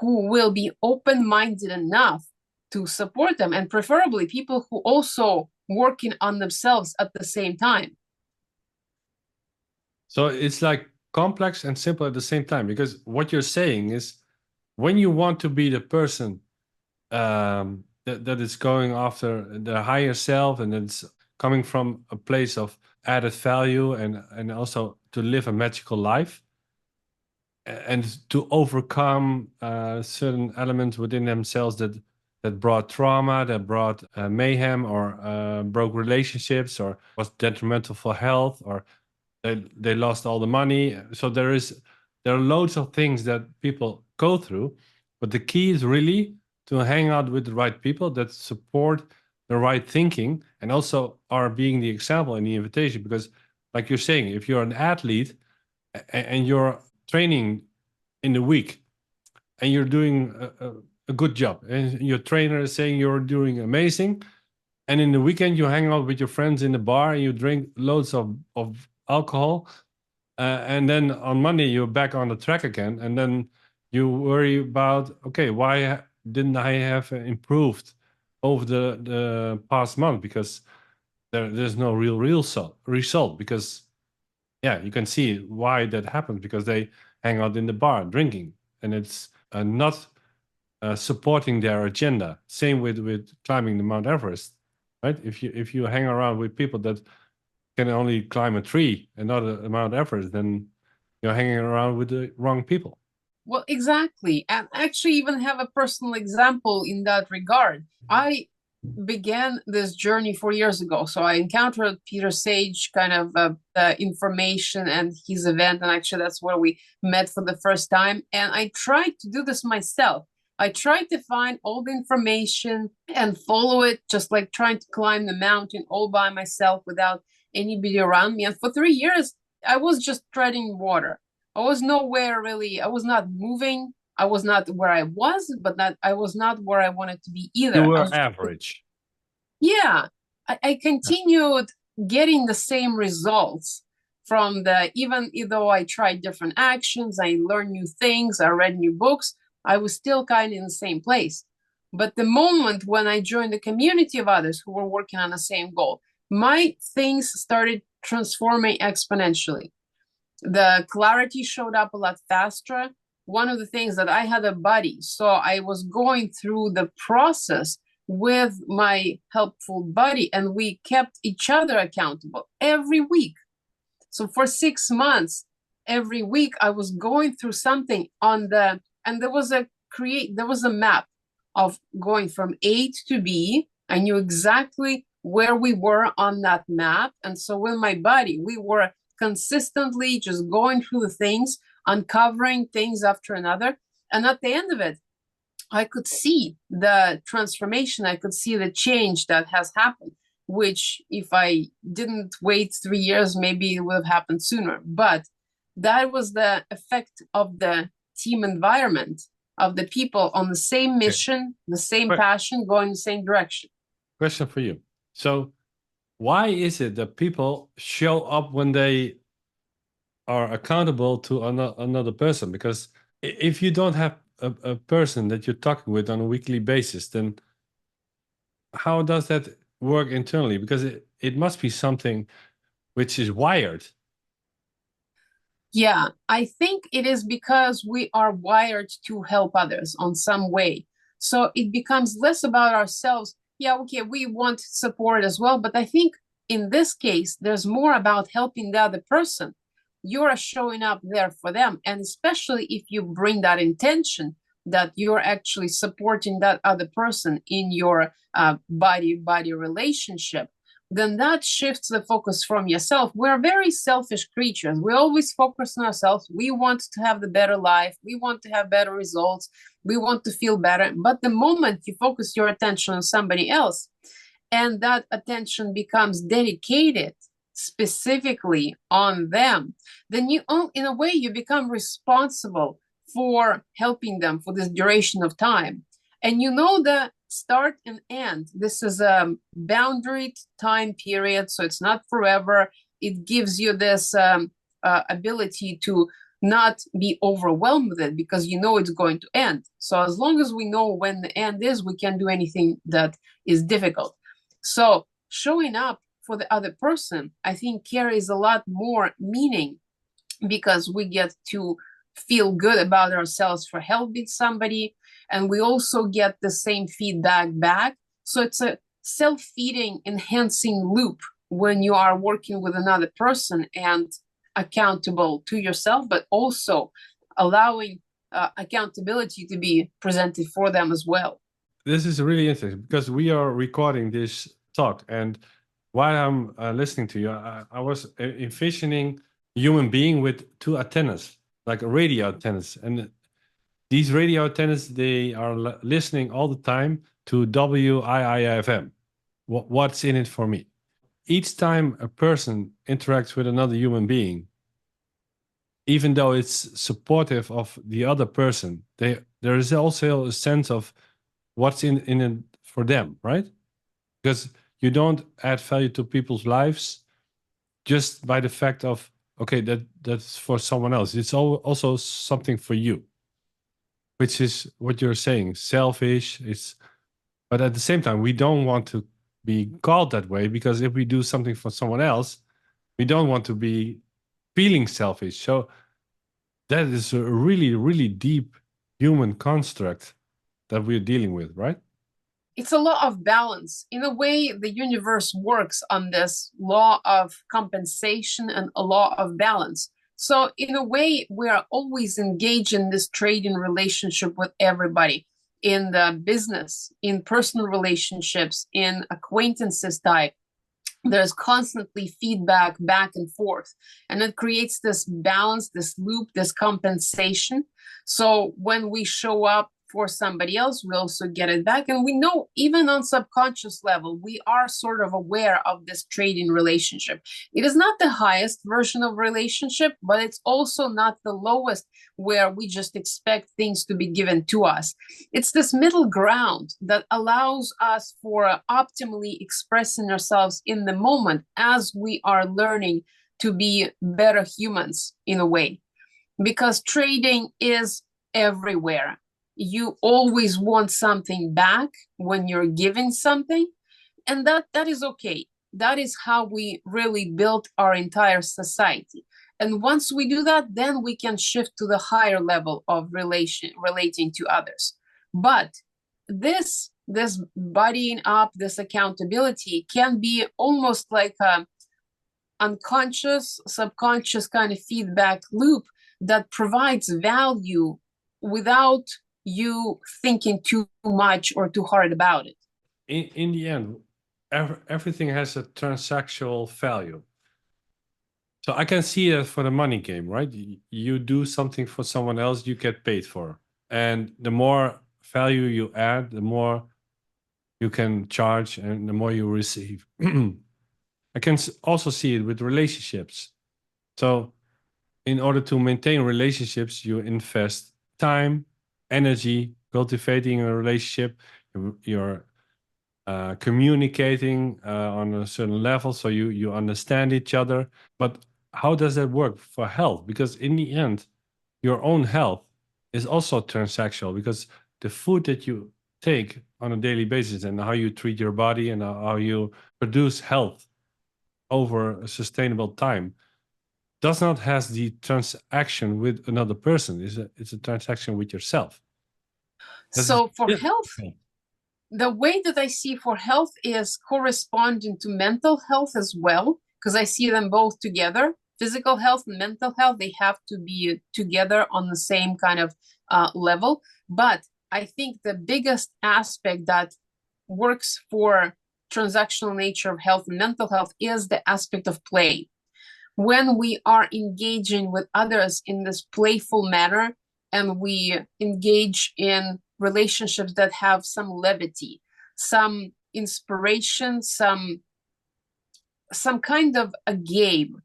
S1: who will be open-minded enough to support them, and preferably people who also working on themselves at the same time.
S2: So it's like complex and simple at the same time, because what you're saying is when you want to be the person that is going after the higher self, and it's coming from a place of added value and also to live a magical life, and to overcome certain elements within themselves that brought trauma, that brought mayhem, or broke relationships, or was detrimental for health, or they lost all the money. So there are loads of things that people go through, but the key is really to hang out with the right people that support the right thinking, and also are being the example in the invitation. Because like you're saying, if you're an athlete and you're training in the week and you're doing a good job, and your trainer is saying you're doing amazing, and in the weekend you hang out with your friends in the bar and you drink loads of alcohol, and then on Monday you're back on the track again, and then you worry about, okay, why didn't I have improved over the past month? Because there's no real result, because you can see why that happens, because they hang out in the bar drinking, and it's not supporting their agenda. Same with climbing the Mount Everest, right? If you hang around with people that can only climb a tree and not a Mount Everest, then you're hanging around with the wrong people.
S1: Well, exactly. And actually even have a personal example in that regard. I began this journey 4 years ago. So I encountered Peter Sage, kind of information and his event. And actually that's where we met for the first time. And I tried to do this myself. I tried to find all the information and follow it, just like trying to climb the mountain all by myself without anybody around me. And for 3 years, I was just treading water. I was nowhere really. I was not moving. I was not where I was, but I was not where I wanted to be
S2: You
S1: either. I
S2: were
S1: was,
S2: average.
S1: yeah, I continued getting the same results from even though I tried different actions, I learned new things, I read new books, I was still kind of in the same place. But the moment when I joined the community of others who were working on the same goal, my things started transforming exponentially. The clarity showed up a lot faster. One of the things that I had a buddy, so I was going through the process with my helpful buddy, and we kept each other accountable every week. So for 6 months, every week I was going through something and there was a map of going from A to B. I knew exactly where we were on that map. And so with my buddy, we were consistently just going through the things, uncovering things after another. And at the end of it, I could see the transformation. I could see the change that has happened, which if I didn't wait 3 years, maybe it would have happened sooner. But that was the effect of the team environment, of the people on the same mission, the same passion, going the same direction.
S2: Question for you. So why is it that people show up when they are accountable to another person? Because if you don't have a person that you're talking with on a weekly basis, then how does that work internally? Because it must be something which is wired.
S1: Yeah, I think it is because we are wired to help others on some way. So it becomes less about ourselves. Yeah, okay, we want support as well. But I think in this case, there's more about helping the other person. You're showing up there for them. And especially if you bring that intention that you're actually supporting that other person in your body relationship, then that shifts the focus from yourself. We're very selfish creatures. We always focus on ourselves. We want to have the better life. We want to have better results. We want to feel better. But the moment you focus your attention on somebody else, and that attention becomes dedicated specifically on them, then in a way, you become responsible for helping them for this duration of time. And you know the start and end. This is a boundary time period, so it's not forever. It gives you this ability to not be overwhelmed with it because you know it's going to end. So as long as we know when the end is, we can do anything that is difficult. So showing up for the other person, I think, carries a lot more meaning because we get to feel good about ourselves for helping somebody, and we also get the same feedback back. So it's a self-feeding, enhancing loop when you are working with another person and accountable to yourself, but also allowing accountability to be presented for them as well.
S2: This is really interesting because we are recording this talk, and while I'm listening to you, I was envisioning a human being with two antennas, like radio antennas, and these radio antennas, they are listening all the time to WIIFM. What's in it for me? Each time a person interacts with another human being, even though it's supportive of the other person, there is also a sense of what's in it for them, right? Because you don't add value to people's lives just by the fact of, okay, that's for someone else. It's also something for you, which is what you're saying, selfish. But at the same time, we don't want to be called that way, because if we do something for someone else, we don't want to be feeling selfish. So that is a really, really deep human construct that we're dealing with, right?
S1: It's a law of balance. In a way, the universe works on this law of compensation and a law of balance. So in a way, we are always engaged in this trading relationship with everybody, in the business, in personal relationships, in acquaintances type. There's constantly feedback back and forth, and it creates this balance, this loop, this compensation. So when we show up for somebody else, we also get it back. And we know even on subconscious level, we are sort of aware of this trading relationship. It is not the highest version of relationship, but it's also not the lowest where we just expect things to be given to us. It's this middle ground that allows us for optimally expressing ourselves in the moment as we are learning to be better humans in a way. Because trading is everywhere. You always want something back when you're giving something, and that is okay. That is how we really built our entire society. And once we do that, then we can shift to the higher level of relating to others. But this buddying up, this accountability can be almost like a unconscious, subconscious kind of feedback loop that provides value without you thinking too much or too hard about it.
S2: In the end, everything has a transactional value. So I can see that for the money game, right? You do something for someone else, you get paid for. And the more value you add, the more you can charge and the more you receive. I can also see it with relationships. So in order to maintain relationships, you invest time, energy, cultivating a relationship. You're communicating on a certain level, so you understand each other. But how does that work for health? Because in the end, your own health is also transactional, because the food that you take on a daily basis and how you treat your body and how you produce health over a sustainable time does not have the transaction with another person. It's a transaction with yourself.
S1: So for health, the way that I see for health is corresponding to mental health as well, because I see them both together. Physical health and mental health, they have to be together on the same kind of level. But I think the biggest aspect that works for transactional nature of health and mental health is the aspect of play. When we are engaging with others in this playful manner and we engage in relationships that have some levity, some inspiration, some kind of a game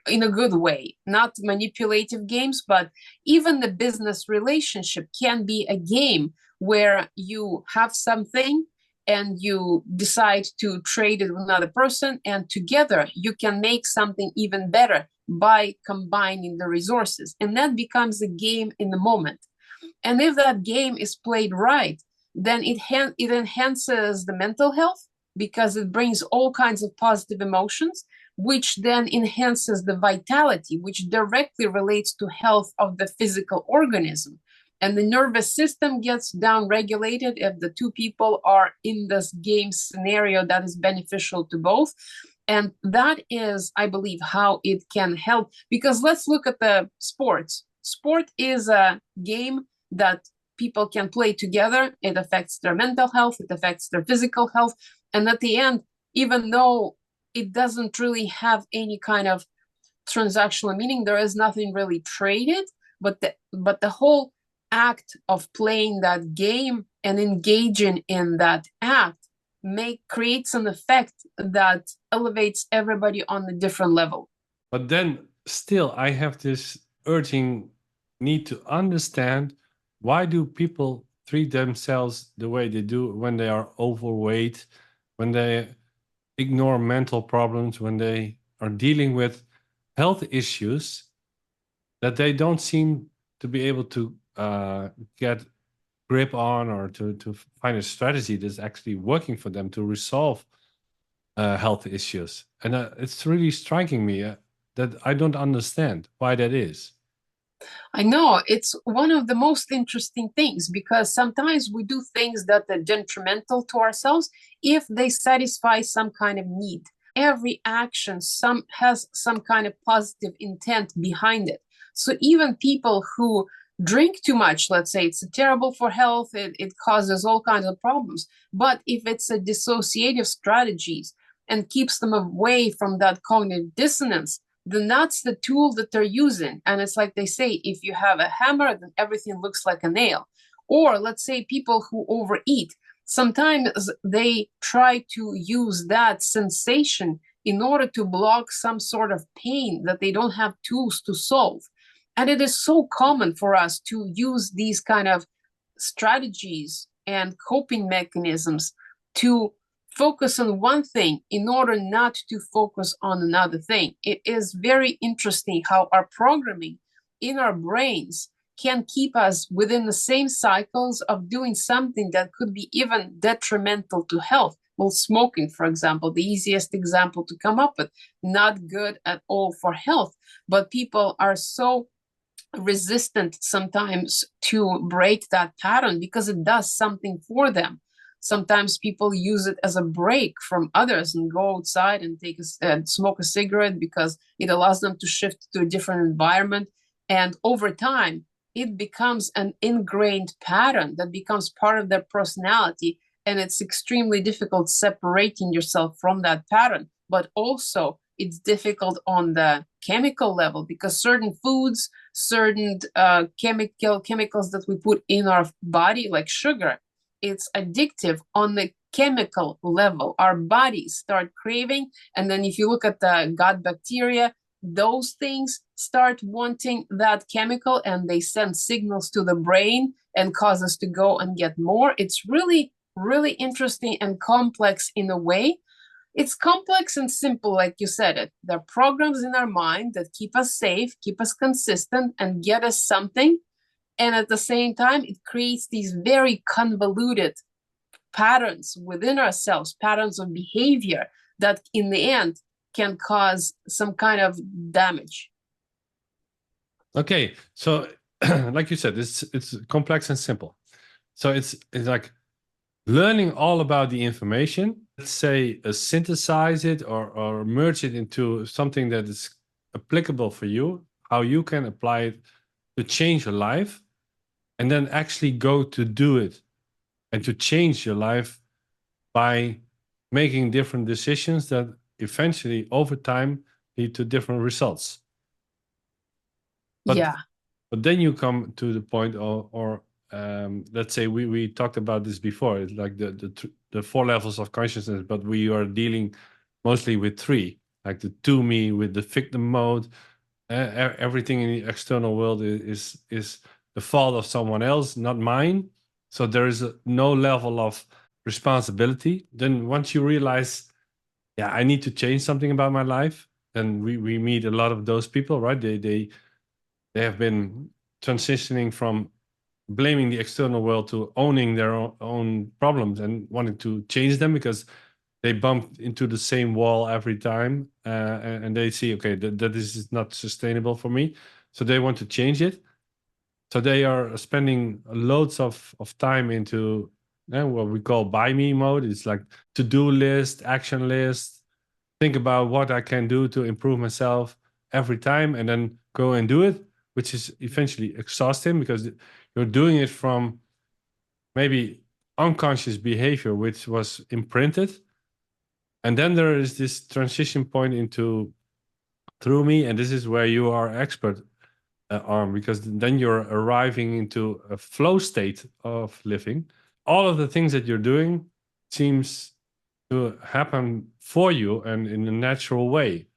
S1: in a good way, not manipulative games, but even the business relationship can be a game where you have something and you decide to trade it with another person, and together you can make something even better by combining the resources. And that becomes a game in the moment. And if that game is played right, then it enhances the mental health because it brings all kinds of positive emotions, which then enhances the vitality, which directly relates to health of the physical organism. And the nervous system gets down-regulated if the two people are in this game scenario that is beneficial to both. And that is, I believe, how it can help. Because let's look at the sports. Sport is a game that people can play together. It affects their mental health, it affects their physical health. And at the end, even though it doesn't really have any kind of transactional meaning, there is nothing really traded, but the whole act of playing that game and engaging in that act creates an effect that elevates everybody on a different level.
S2: But then still I have this urging need to understand, why do people treat themselves the way they do when they are overweight, when they ignore mental problems, when they are dealing with health issues that they don't seem to be able to get grip on, or to find a strategy that's actually working for them to resolve health issues. And it's really striking me that I don't understand why that is.
S1: I know it's one of the most interesting things, because sometimes we do things that are detrimental to ourselves if they satisfy some kind of need. Every action has some kind of positive intent behind it. So even people who drink too much, let's say, it's terrible for health, it causes all kinds of problems. But if it's a dissociative strategies and keeps them away from that cognitive dissonance, then that's the tool that they're using. And it's like they say, if you have a hammer, then everything looks like a nail. Or let's say people who overeat, sometimes they try to use that sensation in order to block some sort of pain that they don't have tools to solve. And it is so common for us to use these kind of strategies and coping mechanisms to focus on one thing in order not to focus on another thing. It is very interesting how our programming in our brains can keep us within the same cycles of doing something that could be even detrimental to health. Well, smoking, for example, the easiest example to come up with, not good at all for health, but people are so resistant sometimes to break that pattern because it does something for them. Sometimes people use it as a break from others and go outside and smoke a cigarette because it allows them to shift to a different environment. And over time, it becomes an ingrained pattern that becomes part of their personality. And it's extremely difficult separating yourself from that pattern. But also, it's difficult on the chemical level because certain foods, certain chemicals that we put in our body, like sugar, it's addictive on the chemical level. Our bodies start craving. And then if you look at the gut bacteria, those things start wanting that chemical and they send signals to the brain and cause us to go and get more. It's really, really interesting and complex in a way. It's complex and simple, like you said it. There are programs in our mind that keep us safe, keep us consistent, and get us something. And at the same time, it creates these very convoluted patterns within ourselves, patterns of behavior that in the end can cause some kind of damage.
S2: Okay, so like you said, it's complex and simple. So it's like learning all about the information, let's say synthesize it or merge it into something that is applicable for you, how you can apply it to change your life, and then actually go to do it and to change your life by making different decisions that eventually over time lead to different results. But then you come to the point or let's say we talked about this before. It's like the 4 levels of consciousness, but we are dealing mostly with 3, like the to me with the victim mode. Everything in the external world is the fault of someone else, not mine. So there is no level of responsibility. Then once you realize, yeah, I need to change something about my life, and we meet a lot of those people, right? They have been transitioning from blaming the external world to owning their own problems and wanting to change them because they bump into the same wall every time, and they see, okay, that this is not sustainable for me, so they want to change it. So they are spending loads of time into what we call buy me mode. It's like to-do list, action list, think about what I can do to improve myself every time, and then go and do it, which is eventually exhausting because you're doing it from maybe unconscious behavior, which was imprinted. And then there is this transition point into through me, and this is where you are expert on, because then you're arriving into a flow state of living. All of the things that you're doing seems to happen for you and in a natural way.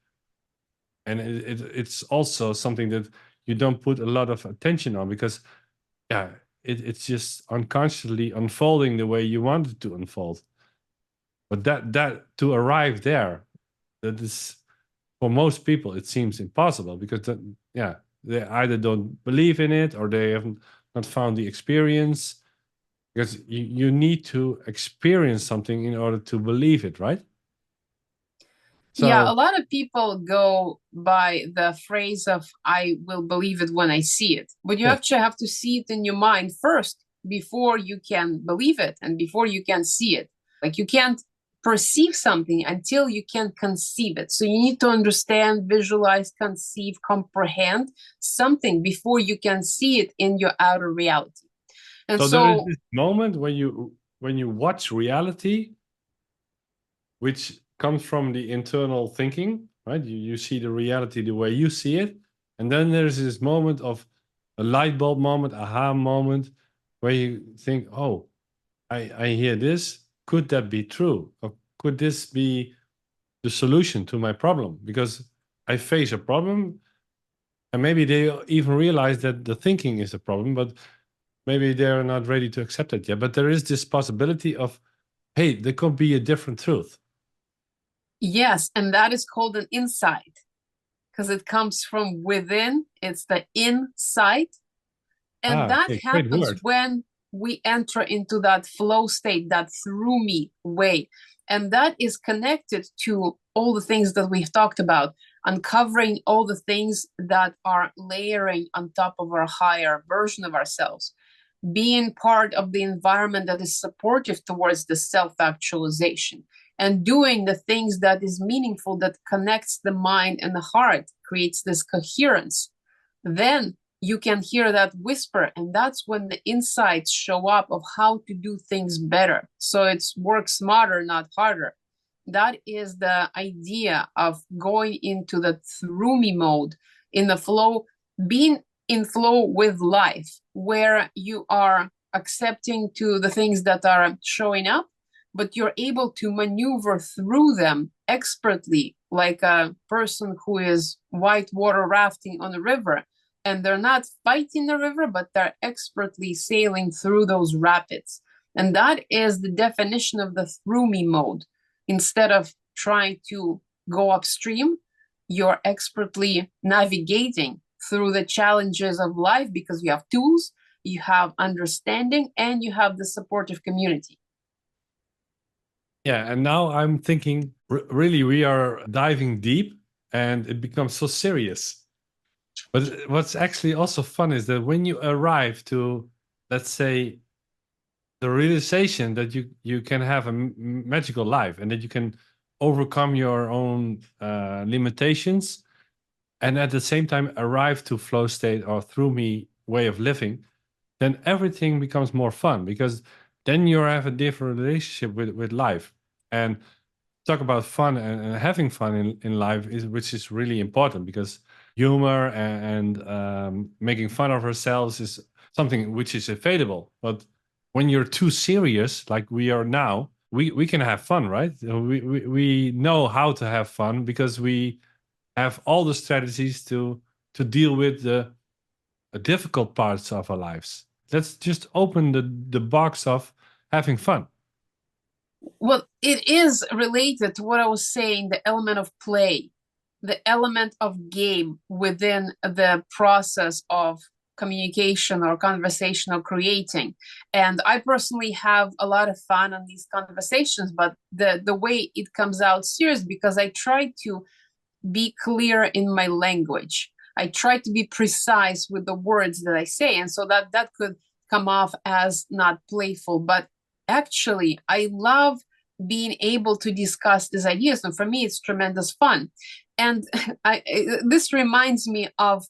S2: And it's also something that you don't put a lot of attention on because, yeah, it's just unconsciously unfolding the way you want it to unfold. But that to arrive there, that is, for most people, it seems impossible because they either don't believe in it or they haven't not found the experience, because you need to experience something in order to believe it, right?
S1: So, yeah, a lot of people go by the phrase of I will believe it when I see it, but you actually have to see it in your mind first before you can believe it and before you can see it. Like, you can't perceive something until you can conceive it. So you need to understand, visualize, conceive, comprehend something before you can see it in your outer reality. And
S2: so there is this moment when you watch reality, which comes from the internal thinking, right? You see the reality the way you see it. And then there's this moment of a light bulb moment, aha moment, where you think, oh, I hear this. Could that be true? Or could this be the solution to my problem? Because I face a problem, and maybe they even realize that the thinking is a problem, but maybe they're not ready to accept it yet. But there is this possibility of, hey, there could be a different truth.
S1: Yes, and that is called an insight because it comes from within. It's the insight. And that
S2: Okay, great
S1: happens
S2: word.
S1: when we enter into that flow state, that through me way. And that is connected to all the things that we've talked about, uncovering all the things that are layering on top of our higher version of ourselves, being part of the environment that is supportive towards the self-actualization, and doing the things that is meaningful, that connects the mind and the heart, creates this coherence. Then you can hear that whisper, and that's when the insights show up of how to do things better. So it's work smarter, not harder. That is the idea of going into the through me mode, in the flow, being in flow with life, where you are accepting to the things that are showing up, but you're able to maneuver through them expertly, like a person who is whitewater rafting on a river, and they're not fighting the river, but they're expertly sailing through those rapids. And that is the definition of the through me mode. Instead of trying to go upstream, you're expertly navigating through the challenges of life because you have tools, you have understanding, and you have the supportive community.
S2: Yeah, and now I'm thinking, really, we are diving deep and it becomes so serious. But what's actually also fun is that when you arrive to, let's say, the realization that you can have a magical life and that you can overcome your own limitations, and at the same time arrive to flow state or through me way of living, then everything becomes more fun, because then you have a different relationship with life. And talk about fun and having fun in life, which is really important, because humor and making fun of ourselves is something which is available. But when you're too serious, like we are now, we can have fun, right? We know how to have fun because we have all the strategies to deal with the difficult parts of our lives. Let's just open the box of having fun.
S1: Well, it is related to what I was saying, the element of play, the element of game within the process of communication or conversation or creating. And I personally have a lot of fun on these conversations, but the way it comes out serious, because I try to be clear in my language. I try to be precise with the words that I say. And so that could come off as not playful, but actually I love being able to discuss these ideas. And for me, it's tremendous fun. And this reminds me of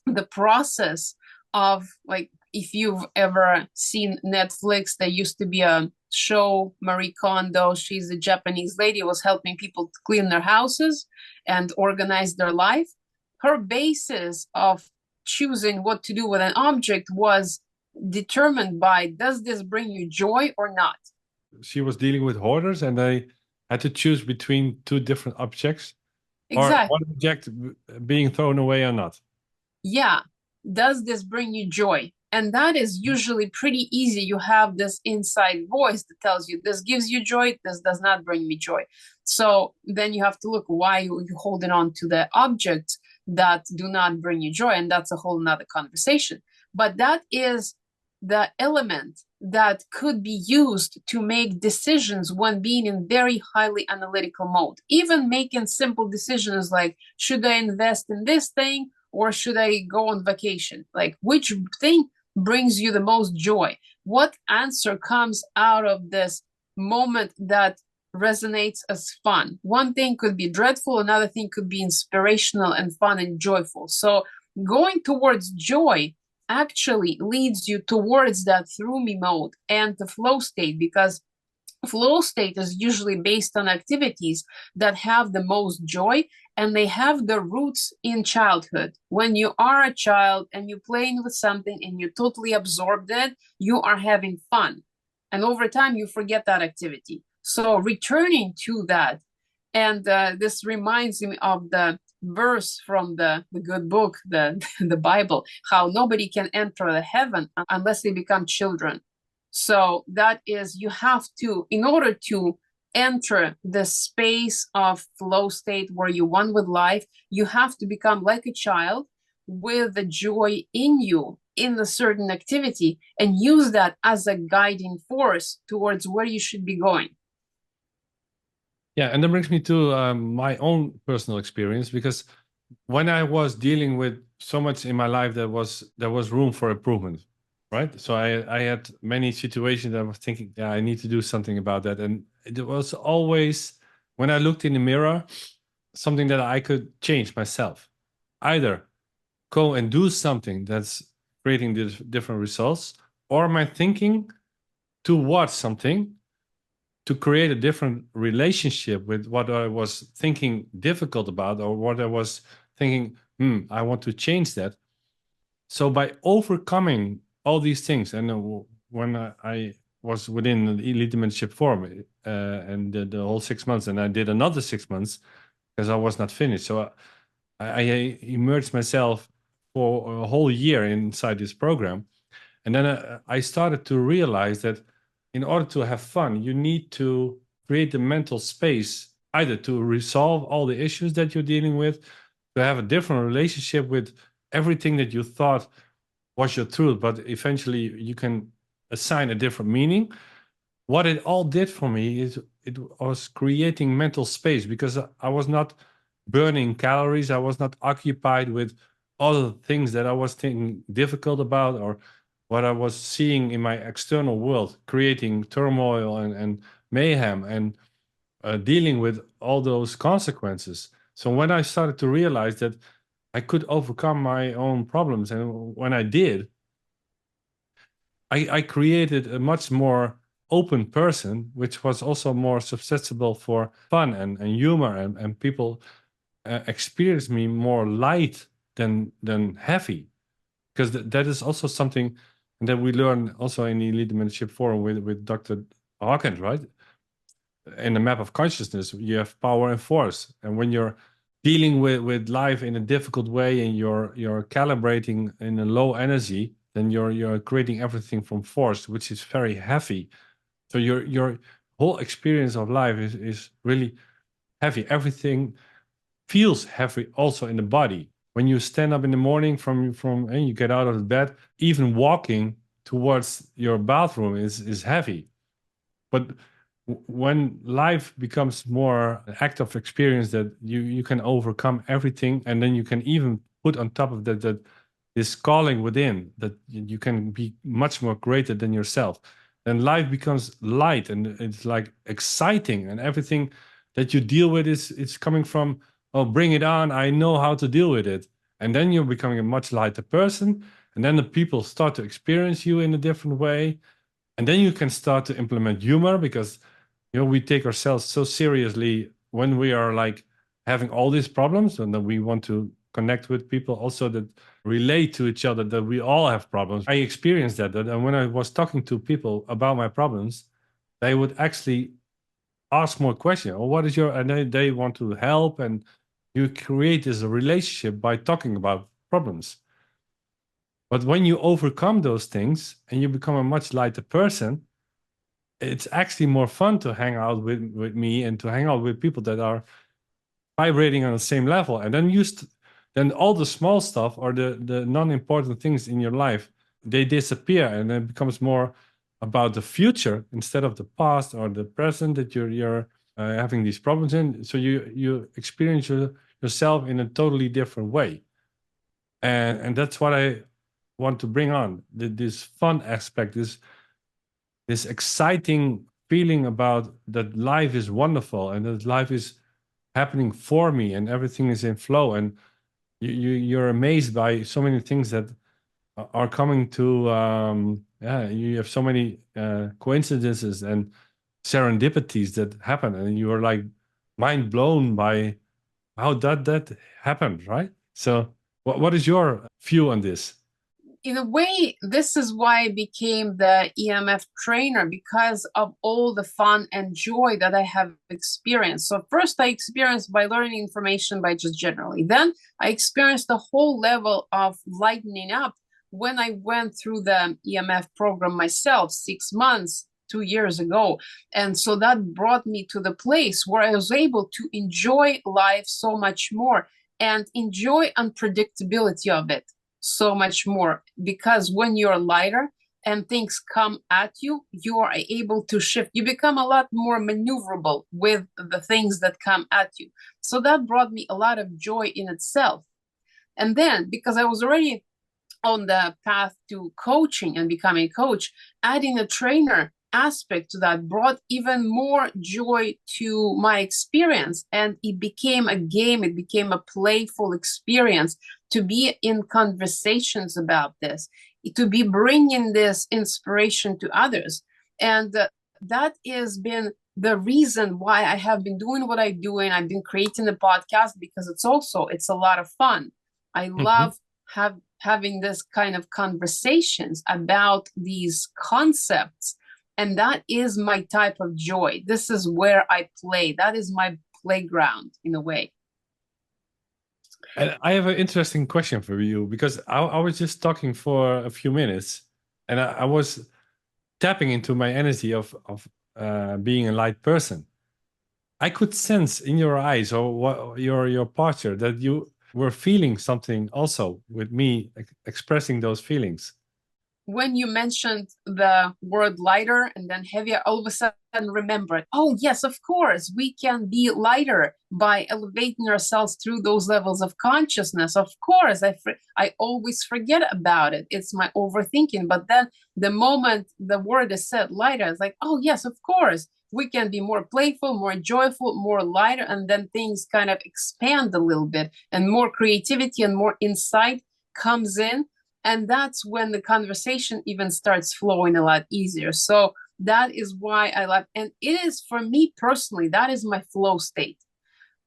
S1: the process of, like, if you've ever seen Netflix, there used to be a show, Marie Kondo, she's a Japanese lady, was helping people to clean their houses and organize their life. Her basis of choosing what to do with an object was determined by, does this bring you joy or not?
S2: She was dealing with hoarders and they had to choose between two different objects, or
S1: Exactly.
S2: one object being thrown away or not.
S1: Yeah. Does this bring you joy? And that is usually pretty easy. You have this inside voice that tells you this gives you joy, this does not bring me joy. So then you have to look why you're holding on to the objects that do not bring you joy. And that's a whole nother conversation. But that is the element that could be used to make decisions when being in very highly analytical mode. Even making simple decisions like, should I invest in this thing or should I go on vacation? Like, which thing brings you the most joy? What answer comes out of this moment that resonates as fun? One thing could be dreadful, another thing could be inspirational and fun and joyful. So going towards joy actually leads you towards that through me mode and the flow state, because Flow state is usually based on activities that have the most joy, and they have the roots in childhood. When you are a child and you're playing with something and you're totally absorbed in it, you are having fun. And over time, you forget that activity. So returning to that, and this reminds me of the verse from the good book, the Bible, how nobody can enter the heaven unless they become children. So that is, you have to, in order to enter the space of flow state where you're one with life, you have to become like a child with the joy in you in a certain activity, and use that as a guiding force towards where you should be going.
S2: Yeah, and that brings me to my own personal experience, because when I was dealing with so much in my life, there was room for improvement, right? So I had many situations that I was thinking, yeah, I need to do something about that. And it was always, when I looked in the mirror, something that I could change myself. Either go and do something that's creating these different results, or my thinking towards something to create a different relationship with what I was thinking difficult about, or what I was thinking, I want to change that. So by overcoming all these things, and when I was within the Elite Mentorship Forum and the whole 6 months, and I did another 6 months because I was not finished. So I immersed myself for a whole year inside this program. And then I started to realize that in order to have fun, you need to create the mental space either to resolve all the issues that you're dealing with, to have a different relationship with everything that you thought was your truth, but eventually you can assign a different meaning. What it all did for me is it was creating mental space, because I was not burning calories. I was not occupied with all the things that I was thinking difficult about, or what I was seeing in my external world, creating turmoil and mayhem, and dealing with all those consequences. So when I started to realize that I could overcome my own problems, and when I did, I created a much more open person, which was also more susceptible for fun and humor, and people experience me more light than heavy, because that is also something that we learn also in the Elite Mentorship Forum with Dr. Hawkins, right? In the map of consciousness, you have power and force, and when you're dealing with life in a difficult way and you're calibrating in a low energy, then you're creating everything from force, which is very heavy. So your whole experience of life is really heavy. Everything feels heavy also in the body. When you stand up in the morning and you get out of the bed, even walking towards your bathroom is heavy. But when life becomes more an active experience, that you can overcome everything, and then you can even put on top of that this calling within, that you can be much more greater than yourself, then life becomes light, and it's like exciting, and everything that you deal with is coming from, oh, bring it on, I know how to deal with it. And then you're becoming a much lighter person, and then the people start to experience you in a different way. And then you can start to implement humor, because we take ourselves so seriously when we are like having all these problems, and then we want to connect with people also that relate to each other, that we all have problems. I experienced that, and when I was talking to people about my problems, they would actually ask more questions. Or what is your, and they want to help, and you create this relationship by talking about problems. But when you overcome those things and you become a much lighter person, it's actually more fun to hang out with me, and to hang out with people that are vibrating on the same level. And then then all the small stuff, or the non-important things in your life, they disappear, and it becomes more about the future instead of the past or the present that you're having these problems in. So you experience yourself in a totally different way. And that's what I want to bring on, this fun aspect, this exciting feeling about that life is wonderful, and that life is happening for me, and everything is in flow, and you're amazed by so many things that are coming to, yeah, you have so many coincidences, and serendipities that happen, and you are like mind blown by how that happened, right? So what is your view on this?
S1: In a way, this is why I became the EMF trainer, because of all the fun and joy that I have experienced. So first I experienced by learning information by just generally. Then I experienced the whole level of lightening up when I went through the EMF program myself 6 months, 2 years ago. And so that brought me to the place where I was able to enjoy life so much more and enjoy unpredictability of it so much more, because when you're lighter and things come at you, you are able to shift. You become a lot more maneuverable with the things that come at you. So that brought me a lot of joy in itself. And then, because I was already on the path to coaching and becoming a coach, adding a trainer aspect to that brought even more joy to my experience. And it became a game, it became a playful experience to be in conversations about this, to be bringing this inspiration to others. And that has been the reason why I have been doing what I'm doing. I've been creating the podcast because it's a lot of fun. I love having this kind of conversations about these concepts. And that is my type of joy. This is where I play. That is my playground in a way.
S2: And I have an interesting question for you, because I was just talking for a few minutes, and I was tapping into my energy of being a light person. I could sense in your eyes or your posture that you were feeling something also with me expressing those feelings.
S1: When you mentioned the word lighter and then heavier, all of a sudden remembered, oh yes, of course, we can be lighter by elevating ourselves through those levels of consciousness. Of course, I always forget about it. It's my overthinking. But then the moment the word is said, lighter, it's like, oh yes, of course, we can be more playful, more joyful, more lighter, and then things kind of expand a little bit, and more creativity and more insight comes in. And that's when the conversation even starts flowing a lot easier. So that is why I love, and it is for me personally, that is my flow state.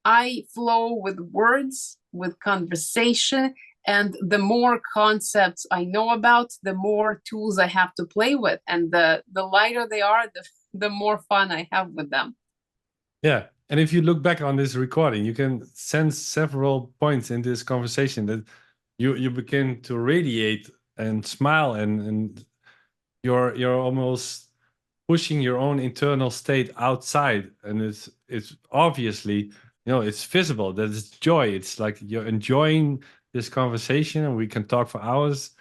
S1: I flow with words, with conversation, and the more concepts I know about, the more tools I have to play with. And the lighter they are, the more fun I have with them.
S2: Yeah. And if you look back on this recording, you can sense several points in this conversation that you begin to radiate and smile, and you're almost pushing your own internal state outside, and it's obviously, it's visible that it's joy. It's like you're enjoying this conversation, and we can talk for hours.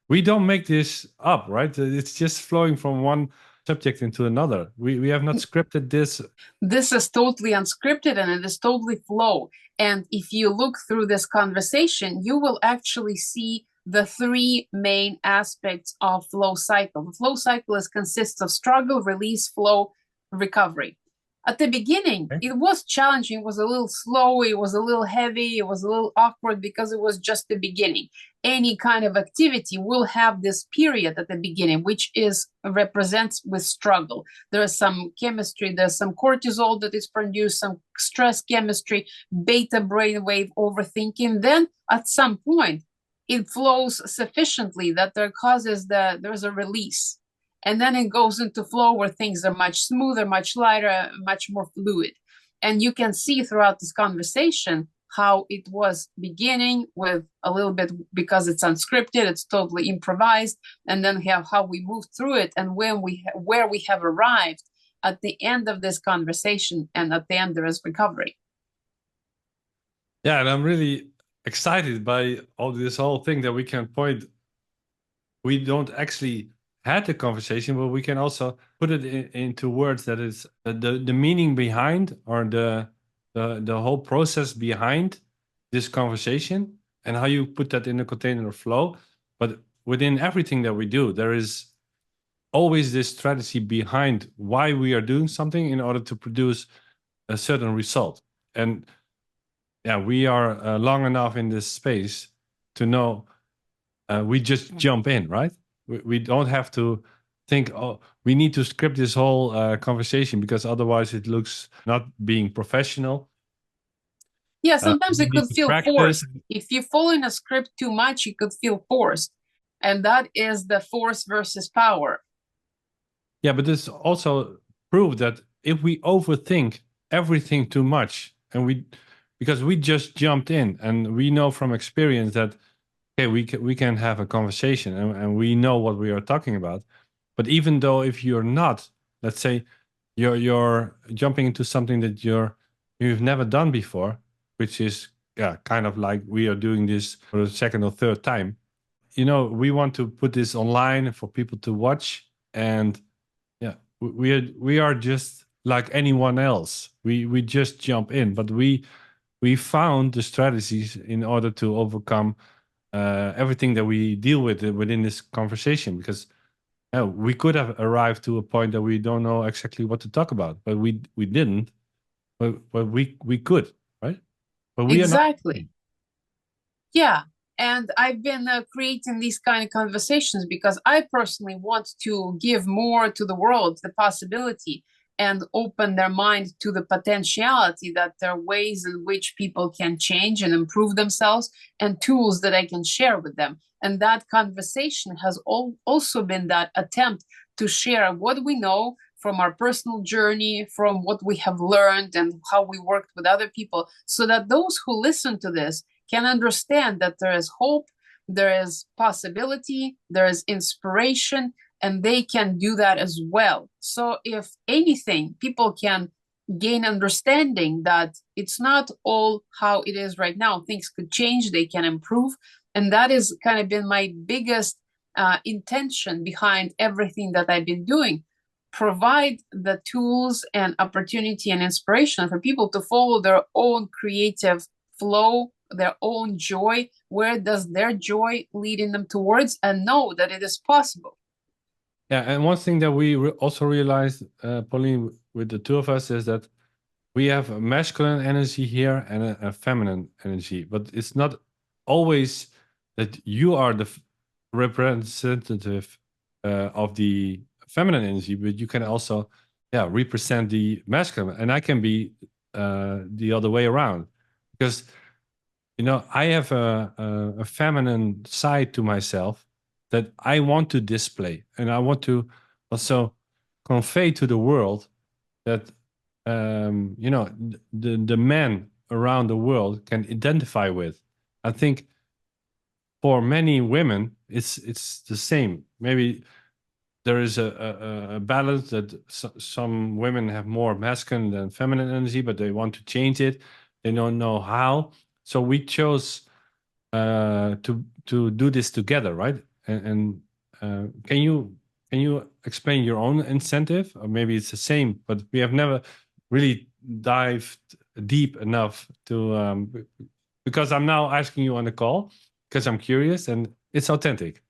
S2: We don't make this up, right? It's just flowing from one subject into another. We have not scripted this.
S1: This is totally unscripted and it is totally flow. And if you look through this conversation, you will actually see the three main aspects of flow cycle. The flow cycle consists of struggle, release, flow, recovery. At the beginning, it was challenging, it was a little slow, it was a little heavy, it was a little awkward because it was just the beginning. Any kind of activity will have this period at the beginning, which represents with struggle. There is some chemistry, there's some cortisol that is produced, some stress chemistry, beta brainwave overthinking. Then at some point, it flows sufficiently that there's a release. And then it goes into flow where things are much smoother, much lighter, much more fluid. And you can see throughout this conversation how it was beginning with a little bit, because it's unscripted, it's totally improvised, and then how we moved through it, and where we have arrived at the end of this conversation, and at the end there is recovery.
S2: Yeah, and I'm really excited by all this whole thing that we can point. We don't actually had the conversation, but we can also put it into words that is the meaning behind, or the whole process behind this conversation, and how you put that in a container of flow. But within everything that we do, there is always this strategy behind why we are doing something in order to produce a certain result. And yeah, we are long enough in this space to know we just jump in, right? We don't have to think, oh, we need to script this whole conversation because otherwise it looks not being professional.
S1: Yeah, sometimes
S2: We
S1: it
S2: need
S1: could
S2: to
S1: feel
S2: practice.
S1: forced. If you follow in a script too much, it could feel forced. And that is the force versus power.
S2: Yeah, but this also proved that if we overthink everything too much, because we just jumped in and we know from experience that, okay, we can have a conversation and we know what we are talking about. But even though if you're not, let's say you're jumping into something that you've never done before, which is kind of like we are doing this for the second or third time. We want to put this online for people to watch, and yeah, we are just like anyone else. We just jump in, but we found the strategies in order to overcome everything that we deal with within this conversation, because we could have arrived to a point that we don't know exactly what to talk about, but we didn't. But we could, right? But we are not.
S1: Exactly. Yeah. And I've been creating these kind of conversations because I personally want to give more to the world the possibility and open their mind to the potentiality that there are ways in which people can change and improve themselves and tools that I can share with them. And that conversation has also been that attempt to share what we know from our personal journey, from what we have learned and how we worked with other people, so that those who listen to this can understand that there is hope, there is possibility, there is inspiration, and they can do that as well. So if anything, people can gain understanding that it's not all how it is right now. Things could change, they can improve. And that is kind of been my biggest intention behind everything that I've been doing. Provide the tools and opportunity and inspiration for people to follow their own creative flow, their own joy. Where does their joy leading them towards, and know that it is possible.
S2: Yeah, and one thing that we also realized, Pauline, with the two of us, is that we have a masculine energy here and a feminine energy, but it's not always that you are the representative of the feminine energy, but you can also, represent the masculine, and I can be the other way around, because I have a feminine side to myself that I want to display, and I want to also convey to the world that the men around the world can identify with. I think for many women, it's the same. Maybe there is a balance that some women have more masculine than feminine energy, but they want to change it. They don't know how. So we chose to do this together, right? And can you explain your own incentive, or maybe it's the same, but we have never really dived deep enough to because I'm now asking you on the call because I'm curious and it's authentic.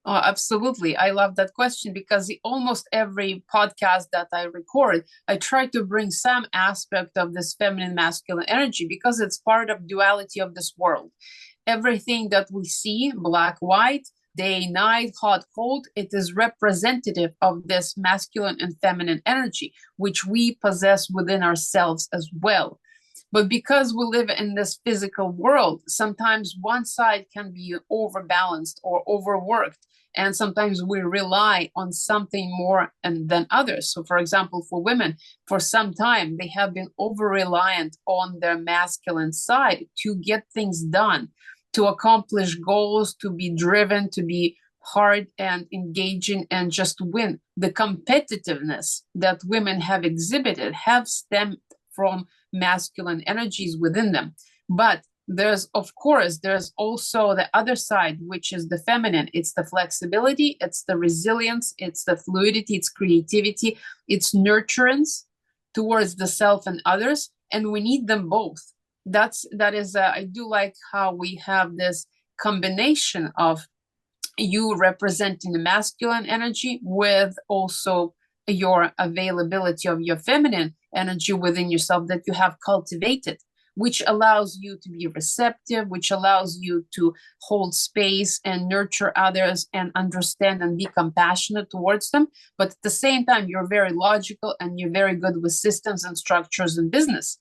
S1: Oh, absolutely. I love that question because almost every podcast that I record, I try to bring some aspect of this feminine masculine energy because it's part of duality of this world. Everything that we see, black, white, day, night, hot, cold, it is representative of this masculine and feminine energy, which we possess within ourselves as well. But because we live in this physical world, sometimes one side can be overbalanced or overworked. And sometimes we rely on something more than others. So, for example, for women, for some time, they have been over reliant on their masculine side to get things done, to accomplish goals, to be driven, to be hard and engaging and just win. The competitiveness that women have exhibited have stemmed from masculine energies within them. But there's also the other side, which is the feminine. It's the flexibility, it's the resilience, it's the fluidity, it's creativity, it's nurturance towards the self and others, and we need them both. I do like how we have this combination of you representing the masculine energy with also your availability of your feminine energy within yourself that you have cultivated. which allows you to be receptive, which allows you to hold space and nurture others and understand and be compassionate towards them. But at the same time, you're very logical and you're very good with systems and structures in business.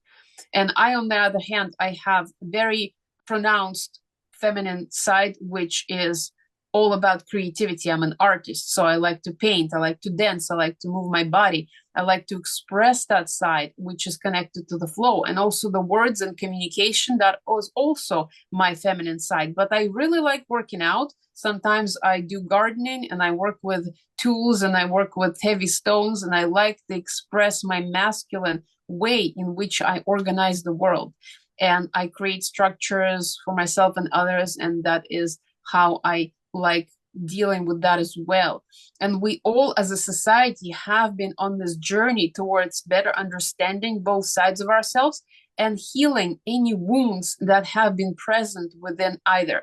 S1: And I, on the other hand, I have very pronounced feminine side, which is all about creativity. I'm an artist, so I like to paint, I like to dance, I like to move my body, I like to express that side, which is connected to the flow, and also the words and communication. That was also my feminine side. But I really like working out. Sometimes I do gardening and I work with tools and I work with heavy stones, and I like to express my masculine way in which I organize the world. And I create structures for myself and others, and that is how I like dealing with that as well. And we all as a society have been on this journey towards better understanding both sides of ourselves and healing any wounds that have been present within either.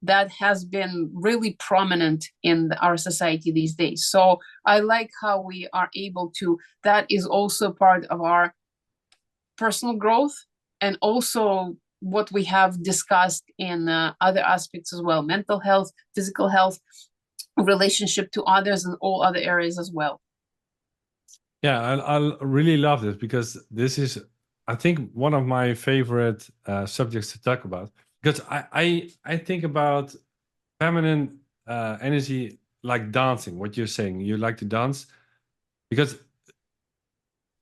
S1: That has been really prominent in our society these days. So I like how we are able to, that is also part of our personal growth, and also what we have discussed in other aspects as well: mental health, physical health, relationship to others, and all other areas as well.
S2: Yeah, I really love this, because this is, I think, one of my favorite subjects to talk about. Because I think about feminine energy like dancing. What you're saying, you like to dance, because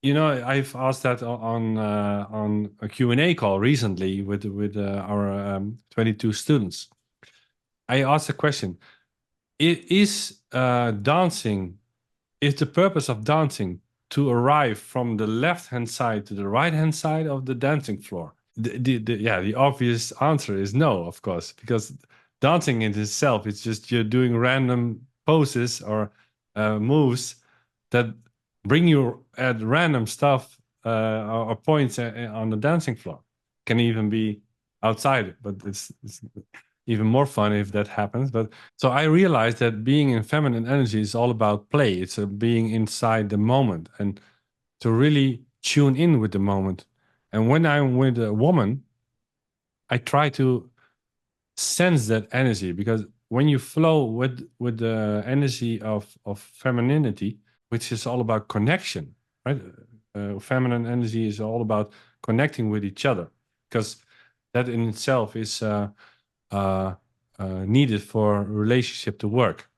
S2: I've asked that on a Q&A call recently with our 22 students. I asked a question: Is dancing, is the purpose of dancing to arrive from the left-hand side to the right-hand side of the dancing floor? The obvious answer is no, of course, because dancing in itself, it's just you're doing random poses or moves that bring you at random stuff or points on the dancing floor. Can even be outside, but it's even more fun if that happens. But so I realized that being in feminine energy is all about play. It's being inside the moment and to really tune in with the moment. And when I'm with a woman, I try to sense that energy, because when you flow with the energy of femininity, which is all about connection, right? Feminine energy is all about connecting with each other, because that in itself is needed for a relationship to work.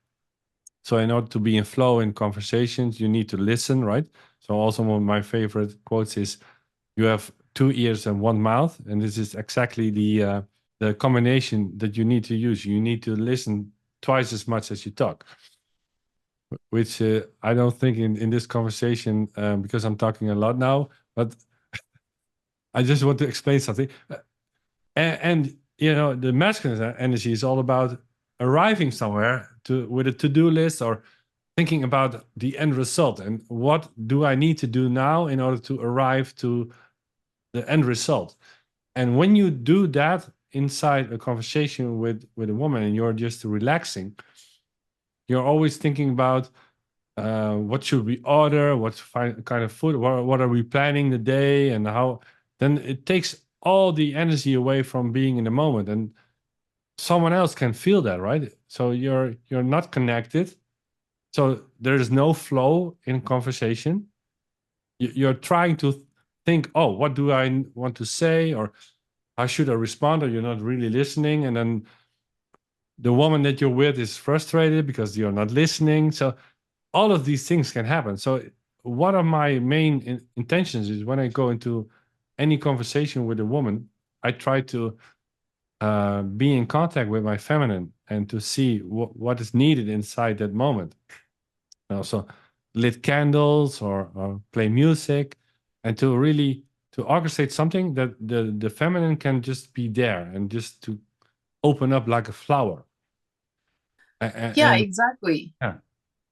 S2: So in order to be in flow in conversations, you need to listen, right? So also one of my favorite quotes is, you have 2 ears and 1 mouth. And this is exactly the combination that you need to use. You need to listen twice as much as you talk, which I don't think in this conversation, because I'm talking a lot now, but I just want to explain something. And the masculine energy is all about arriving somewhere with a to-do list, or thinking about the end result and what do I need to do now in order to arrive to the end result. And when you do that inside a conversation with a woman and you're just relaxing, you're always thinking about what should we order, what kind of food, what are we planning the day, and how. Then it takes all the energy away from being in the moment, and someone else can feel that, right? So you're not connected, so there is no flow in conversation. You're trying to think, oh, what do I want to say, or how should I respond, or you're not really listening, and then the woman that you're with is frustrated because you're not listening. So all of these things can happen. So one of my main intentions is, when I go into any conversation with a woman, I try to be in contact with my feminine and to see what is needed inside that moment. So lit candles or play music, and to really to orchestrate something that the feminine can just be there and just to open up like a flower.
S1: Yeah,
S2: And
S1: exactly.
S2: yeah.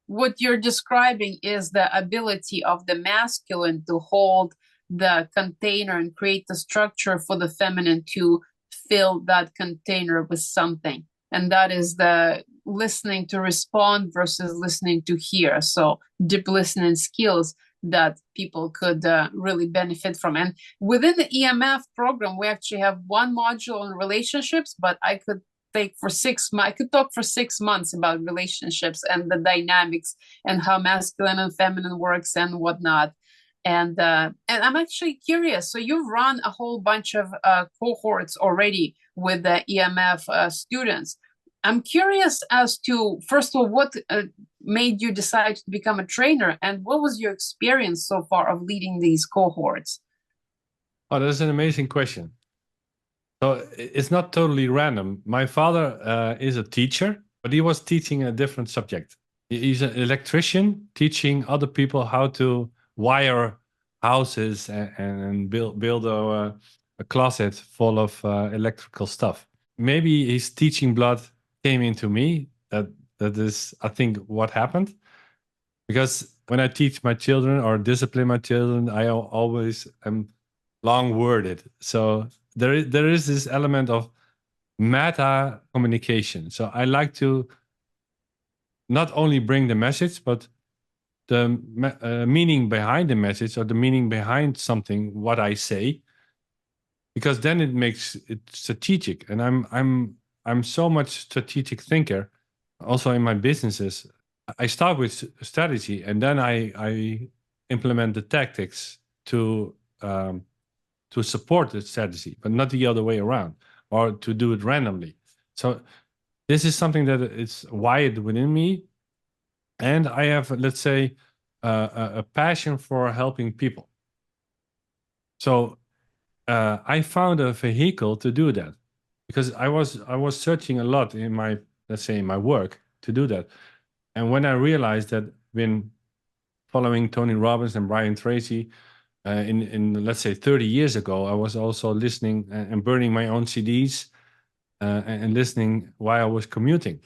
S1: What you're describing is the ability of the masculine to hold the container and create the structure for the feminine to fill that container with something. And that is the listening to respond versus listening to hear. So deep listening skills that people could really benefit from. And within the EMF program, we actually have one module on relationships, but I could talk for 6 months about relationships and the dynamics and how masculine and feminine works and whatnot. And I'm actually curious. So you've run a whole bunch of cohorts already with the EMF students. I'm curious as to, first of all, what made you decide to become a trainer, and what was your experience so far of leading these cohorts?
S2: Oh, that's an amazing question. So it's not totally random. My father is a teacher, but he was teaching a different subject. He's an electrician teaching other people how to wire houses and build a closet full of electrical stuff. Maybe his teaching blood came into me. That is, I think, what happened. Because when I teach my children or discipline my children, I always am long-worded. So there is this element of meta communication. So I like to not only bring the message, but the meaning behind the message or the meaning behind something, what I say, because then it makes it strategic. And I'm so much strategic thinker, also in my businesses. I start with strategy, and then I implement the tactics to support the strategy, but not the other way around, or to do it randomly. So this is something that is wired within me, and I have, let's say, a passion for helping people. So I found a vehicle to do that, because I was searching a lot in my, let's say, in my work to do that. And when I realized that, when following Tony Robbins and Brian Tracy in let's say 30 years ago, I was also listening and burning my own CDs and listening while I was commuting.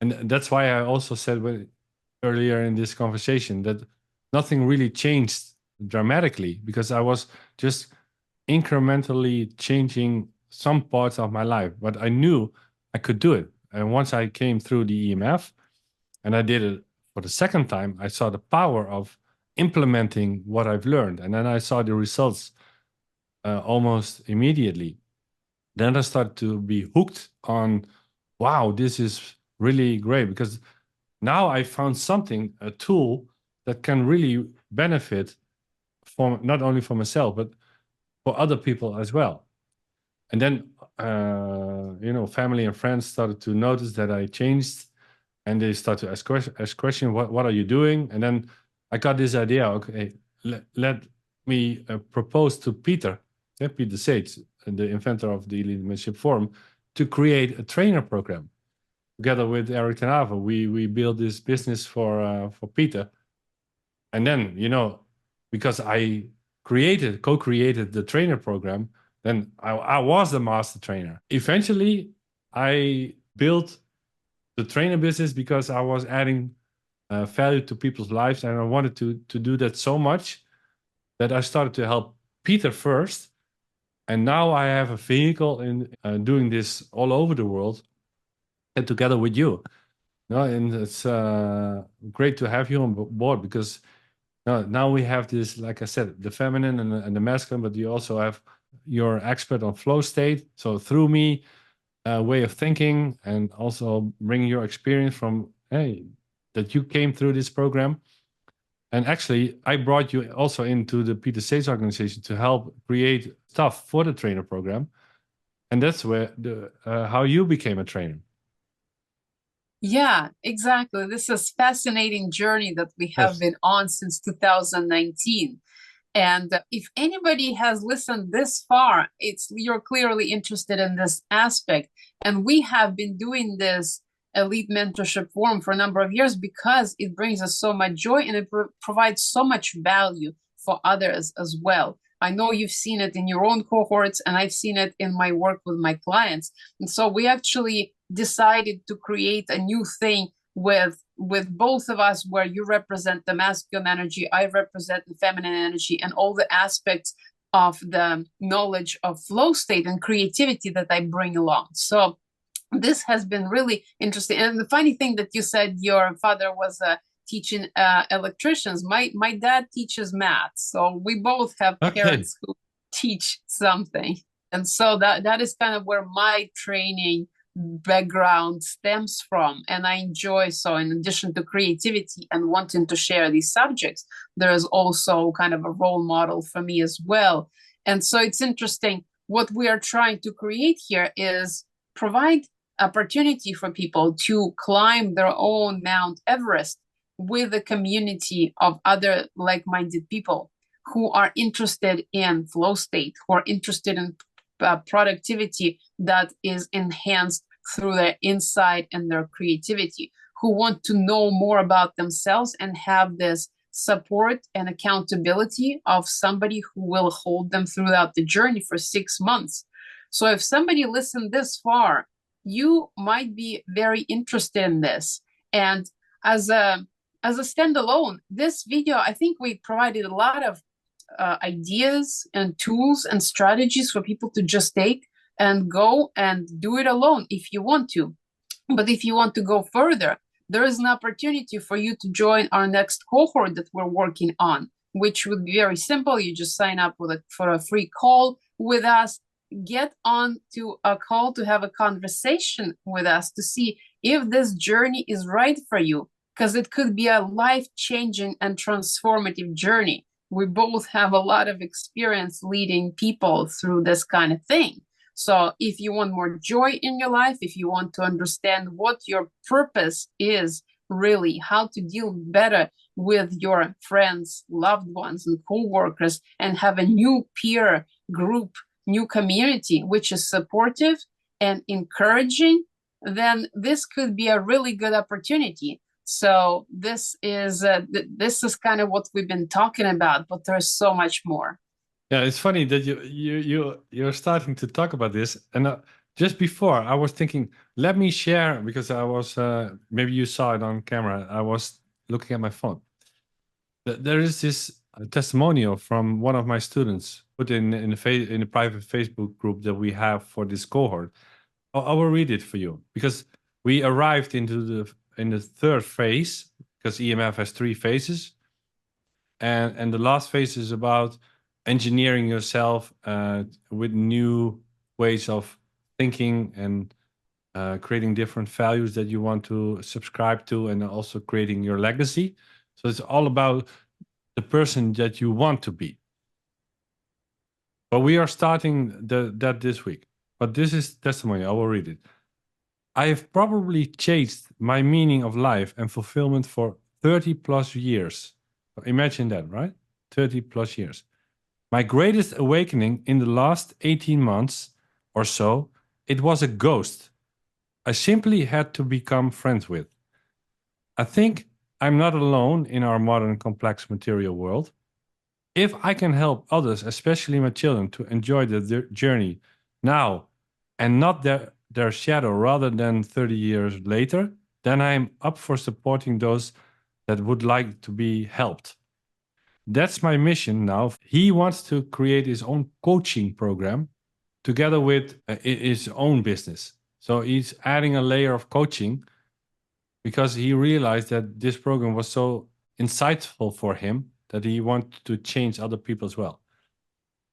S2: And that's why I also said earlier in this conversation that nothing really changed dramatically, because I was just incrementally changing some parts of my life, but I knew I could do it. And once I came through the EMF and I did it for the second time, I saw the power of implementing what I've learned. And then I saw the results almost immediately. Then I started to be hooked on, wow, this is really great, because now I found something, a tool that can really benefit for not only for myself, but for other people as well. And then, family and friends started to notice that I changed, and they start to ask question, what are you doing? And then I got this idea, okay, let me propose to Peter Sage, the inventor of the Elite Mentorship Forum, to create a trainer program. Together with Erik Bakker, we built this business for Peter. And then, because I co-created the trainer program, then I was the master trainer. Eventually, I built the trainer business because I was adding value to people's lives, and I wanted to do that so much that I started to help Peter first, and now I have a vehicle in doing this all over the world, and together with you. No, and it's great to have you on board, because now we have this, like I said, the feminine and the masculine, but you also have your expert on flow state. So through me, way of thinking, and also bringing your experience from, that you came through this program. And actually, I brought you also into the Peter Sage organization to help create stuff for the trainer program. And that's where how you became a trainer.
S1: Yeah, exactly. This is a fascinating journey that we have been on since 2019. And if anybody has listened this far, you're clearly interested in this aspect. And we have been doing this Elite Mentorship Forum for a number of years because it brings us so much joy, and it provides so much value for others as well. I know you've seen it in your own cohorts, and I've seen it in my work with my clients. And so we actually decided to create a new thing with both of us, where you represent the masculine energy, I represent the feminine energy, and all the aspects of the knowledge of flow state and creativity that I bring along. So this has been really interesting. And the funny thing that you said your father was a teaching electricians. My dad teaches math, so we both have parents who teach something, and so that is kind of where my training background stems from. And I enjoy, so in addition to creativity and wanting to share these subjects, there is also kind of a role model for me as well. And so it's interesting, what we are trying to create here is provide opportunity for people to climb their own Mount Everest with a community of other like-minded people who are interested in flow state, who are interested in productivity that is enhanced through their insight and their creativity, who want to know more about themselves and have this support and accountability of somebody who will hold them throughout the journey for 6 months. So if somebody listened this far, you might be very interested in this. And as a standalone, this video, I think we provided a lot of ideas and tools and strategies for people to just take and go and do it alone if you want to. But if you want to go further, there is an opportunity for you to join our next cohort that we're working on, which would be very simple. You just sign up for a free call with us, get on to a call to have a conversation with us to see if this journey is right for you, because it could be a life-changing and transformative journey. We both have a lot of experience leading people through this kind of thing. So if you want more joy in your life, if you want to understand what your purpose is really, how to deal better with your friends, loved ones, and co-workers, and have a new peer group, new community, which is supportive and encouraging, then this could be a really good opportunity. So this is kind of what we've been talking about, but there's so much more.
S2: Yeah, it's funny that you're starting to talk about this, and just before I was thinking, let me share, because I was maybe you saw it on camera. I was looking at my phone. There is this testimonial from one of my students put in the private Facebook group that we have for this cohort. I will read it for you, because we arrived in the third phase, because EMF has 3 phases, and the last phase is about engineering yourself with new ways of thinking and creating different values that you want to subscribe to, and also creating your legacy. So it's all about the person that you want to be. But we are starting that this week. But this is testimony. I will read it. I have probably chased my meaning of life and fulfillment for 30 plus years. Imagine that, right? 30 plus years. My greatest awakening in the last 18 months or so, it was a ghost I simply had to become friends with. I think I'm not alone in our modern complex material world. If I can help others, especially my children, to enjoy their journey now and not their shadow rather than 30 years later, then I'm up for supporting those that would like to be helped. That's my mission now. He wants to create his own coaching program together with his own business. So he's adding a layer of coaching because he realized that this program was so insightful for him that he wanted to change other people as well.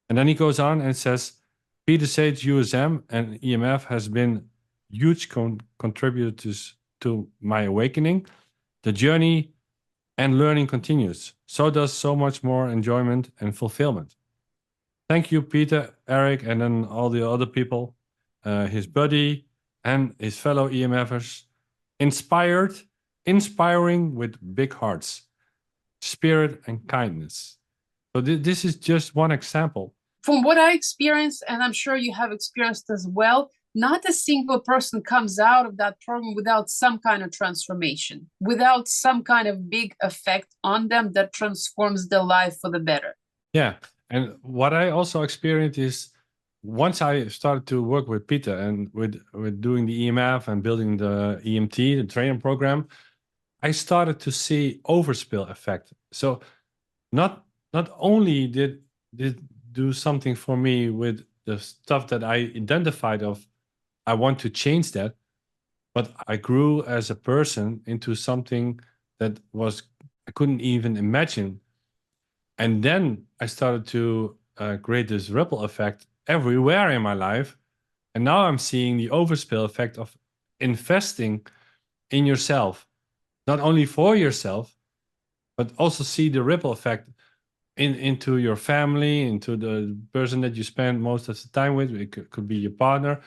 S2: And then he goes on and says, Peter Sage, USM, and EMF has been huge contributors to my awakening. The journey and learning continues. So does so much more enjoyment and fulfillment. Thank you, Peter, Erik, and then all the other people, his buddy and his fellow EMFers. Inspiring with big hearts, spirit and kindness. So this is just one example.
S1: From what I experienced, and I'm sure you have experienced as well, not a single person comes out of that program without some kind of transformation, without some kind of big effect on them that transforms their life for the better.
S2: Yeah. And what I also experienced is once I started to work with Peter and with doing the EMF and building the EMT, the training program, I started to see overspill effect. So not only did do something for me with the stuff that I identified of, I want to change that, but I grew as a person into something that was I couldn't even imagine. And then I started to create this ripple effect everywhere in my life. And now I'm seeing the overspill effect of investing in yourself, not only for yourself, but also see the ripple effect into your family, into the person that you spend most of the time with. It could be your partner,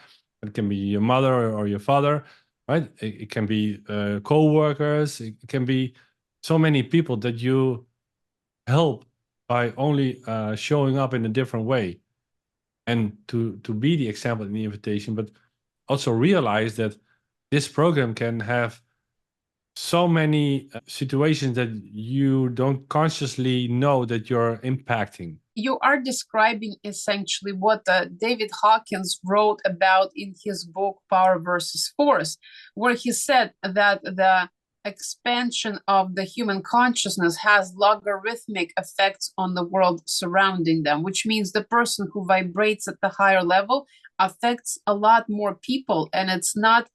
S2: it can be your mother or your father, right? It can be co-workers, it can be so many people that you help by only showing up in a different way, and to be the example in the invitation, but also realize that this program can have so many situations that you don't consciously know that you're impacting.
S1: You are describing essentially what David Hawkins wrote about in his book Power versus Force, where he said that the expansion of the human consciousness has logarithmic effects on the world surrounding them, which means the person who vibrates at the higher level affects a lot more people, and it's not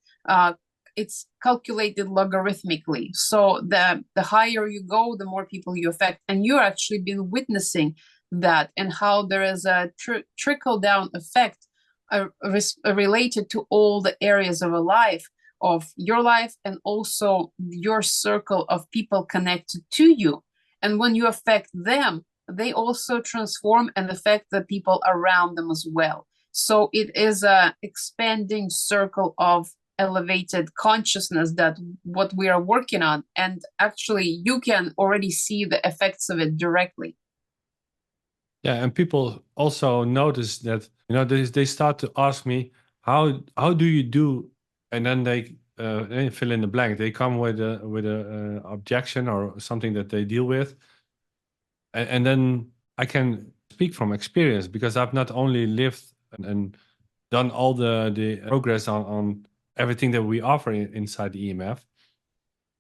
S1: it's calculated logarithmically. So the higher you go, the more people you affect. And you've actually been witnessing that, and how there is a trickle down effect related to all the areas of a life, of your life, and also your circle of people connected to you. And when you affect them, they also transform and affect the people around them as well. So it is a expanding circle of elevated consciousness that what we are working on, and actually you can already see the effects of it directly.
S2: Yeah, and people also notice that, you know, they start to ask me, how do you do, and then they fill in the blank. They come with a objection or something that they deal with, and then I can speak from experience, because I've not only lived and done all the progress on everything that we offer inside the EMF,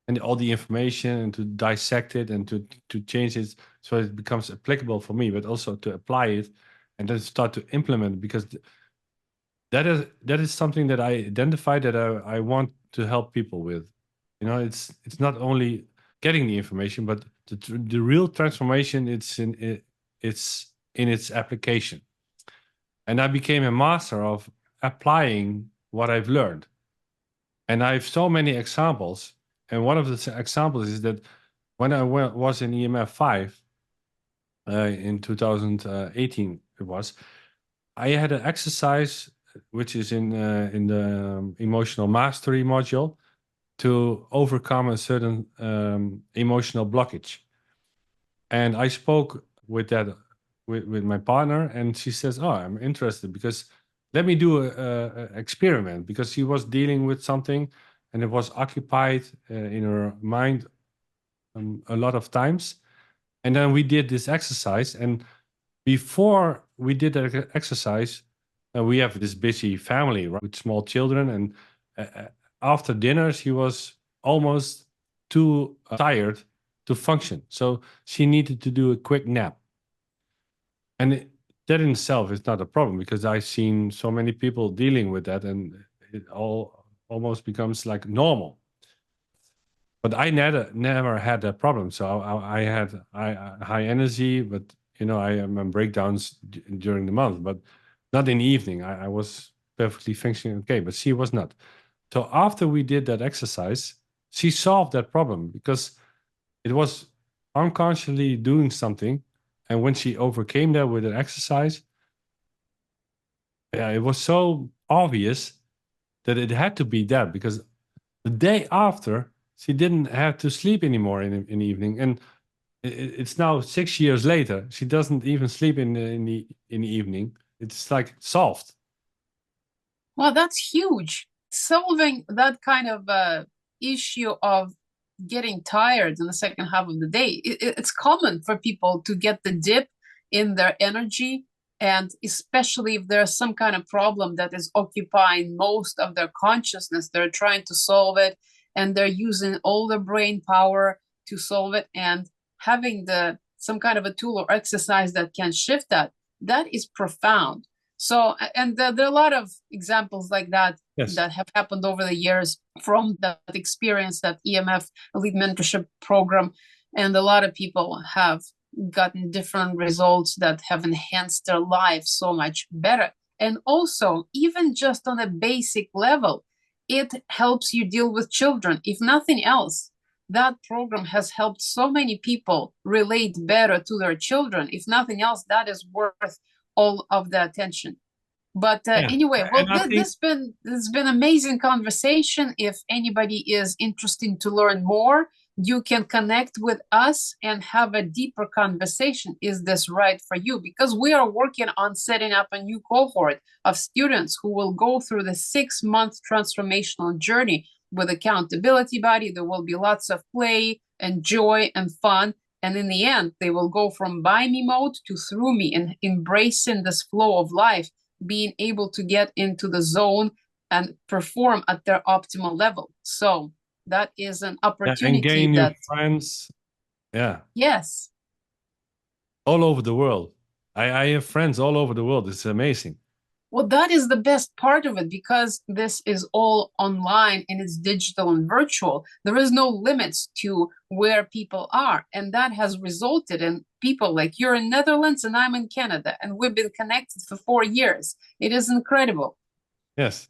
S2: and all the information, and to dissect it and to change it so it becomes applicable for me, but also to apply it and then start to implement, because that is something that I identified that I want to help people with. You know, it's not only getting the information, but the real transformation, it's in its application. And I became a master of applying what I've learned. And I have so many examples. And one of the examples is that when I was in EMF 5 in 2018, it was, I had an exercise which is in the emotional mastery module, to overcome a certain emotional blockage. And I spoke with that with my partner, and she says, "Oh, I'm interested, because let me do a experiment," because she was dealing with something and it was occupied in her mind a lot of times. And then we did this exercise, and before we did that exercise, we have this busy family, right, with small children, and after dinner she was almost too tired to function, so she needed to do a quick nap. And that in itself is not a problem, because I've seen so many people dealing with that, and it all almost becomes like normal. But I never had that problem. So I had high energy, but you know, I am breakdowns during the month, but not in the evening. I was perfectly functioning okay, but she was not. So after we did that exercise, she solved that problem, because it was unconsciously doing something. And when she overcame that with an exercise, yeah, it was so obvious that it had to be that, because the day after, she didn't have to sleep anymore in the evening. And it's now 6 years later. She doesn't even sleep in the evening. It's like solved.
S1: Well, that's huge. Solving that kind of issue of getting tired in the second half of the day. It's common for people to get the dip in their energy, and especially if there's some kind of problem that is occupying most of their consciousness, they're trying to solve it, and they're using all their brain power to solve it, and having some kind of a tool or exercise that can shift that is profound. So, and there are a lot of examples like that
S2: Yes.
S1: that have happened over the years from that experience, that EMF Elite Mentorship Program. And a lot of people have gotten different results that have enhanced their lives so much better. And also, even just on a basic level, it helps you deal with children. If nothing else, that program has helped so many people relate better to their children. If nothing else, that is worth all of the attention. But
S2: Yeah.
S1: anyway, well,
S2: And I think
S1: this been amazing conversation. If anybody is interested to learn more, you can connect with us and have a deeper conversation. Is this right for you? Because we are working on setting up a new cohort of students who will go through the 6-month transformational journey with accountability body. There will be lots of play and joy and fun. And in the end, they will go from by me mode to through me, and embracing this flow of life, being able to get into the zone and perform at their optimal level. So that is an opportunity.
S2: and gain new friends. Yeah.
S1: Yes.
S2: All over the world. I have friends all over the world. It's amazing.
S1: Well, that is the best part of it, because this is all online and it's digital and virtual. There is no limits to where people are. And that has resulted in people like you're in Netherlands and I'm in Canada, and we've been connected for 4 years. It is incredible.
S2: Yes.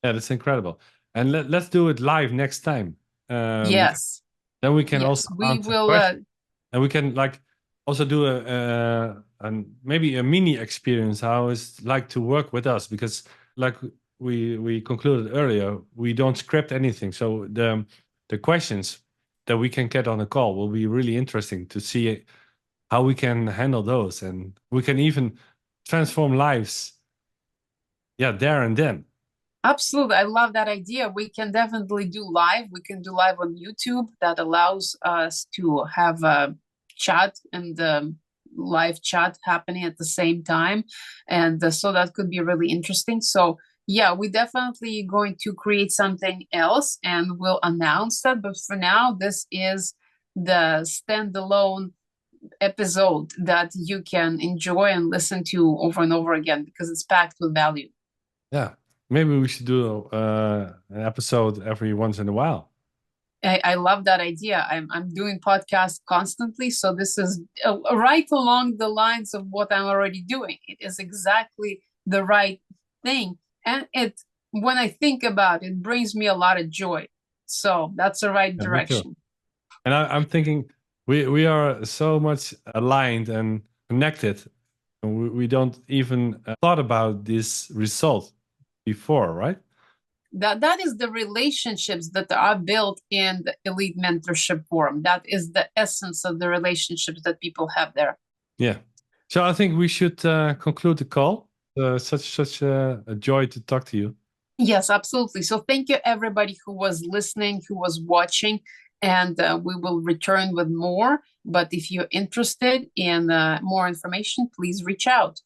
S2: Yeah, that's incredible. And let's do it live next time.
S1: Yes.
S2: Then we can
S1: Yes,
S2: also
S1: we
S2: answer
S1: will.
S2: questions. And we can like also do a maybe a mini experience how it's like to work with us, because like we concluded earlier, we don't script anything. So the questions that we can get on a call will be really interesting to see how we can handle those, and we can even transform lives. Yeah, there and then.
S1: Absolutely. I love that idea. We can definitely do live. We can do live on YouTube. That allows us to have a chat and live chat happening at the same time. And so that could be really interesting. So yeah, we definitely going to create something else and we'll announce that. But for now, this is the standalone episode that you can enjoy and listen to over and over again, because it's packed with value.
S2: Yeah. Maybe we should do an episode every once in a while.
S1: I love that idea. I'm doing podcasts constantly, so this is right along the lines of what I'm already doing. It is exactly the right thing, and it, when I think about it, brings me a lot of joy. So that's the right direction.
S2: And I'm thinking we are so much aligned and connected. We don't even thought about this result before, right?
S1: That is the relationships that are built in the Elite Mentorship Forum. That is the essence of the relationships that people have there.
S2: Yeah. So I think we should conclude the call. Such a joy to talk to you.
S1: Yes, absolutely. So thank you everybody who was listening, who was watching, and we will return with more. But if you're interested in more information, please reach out.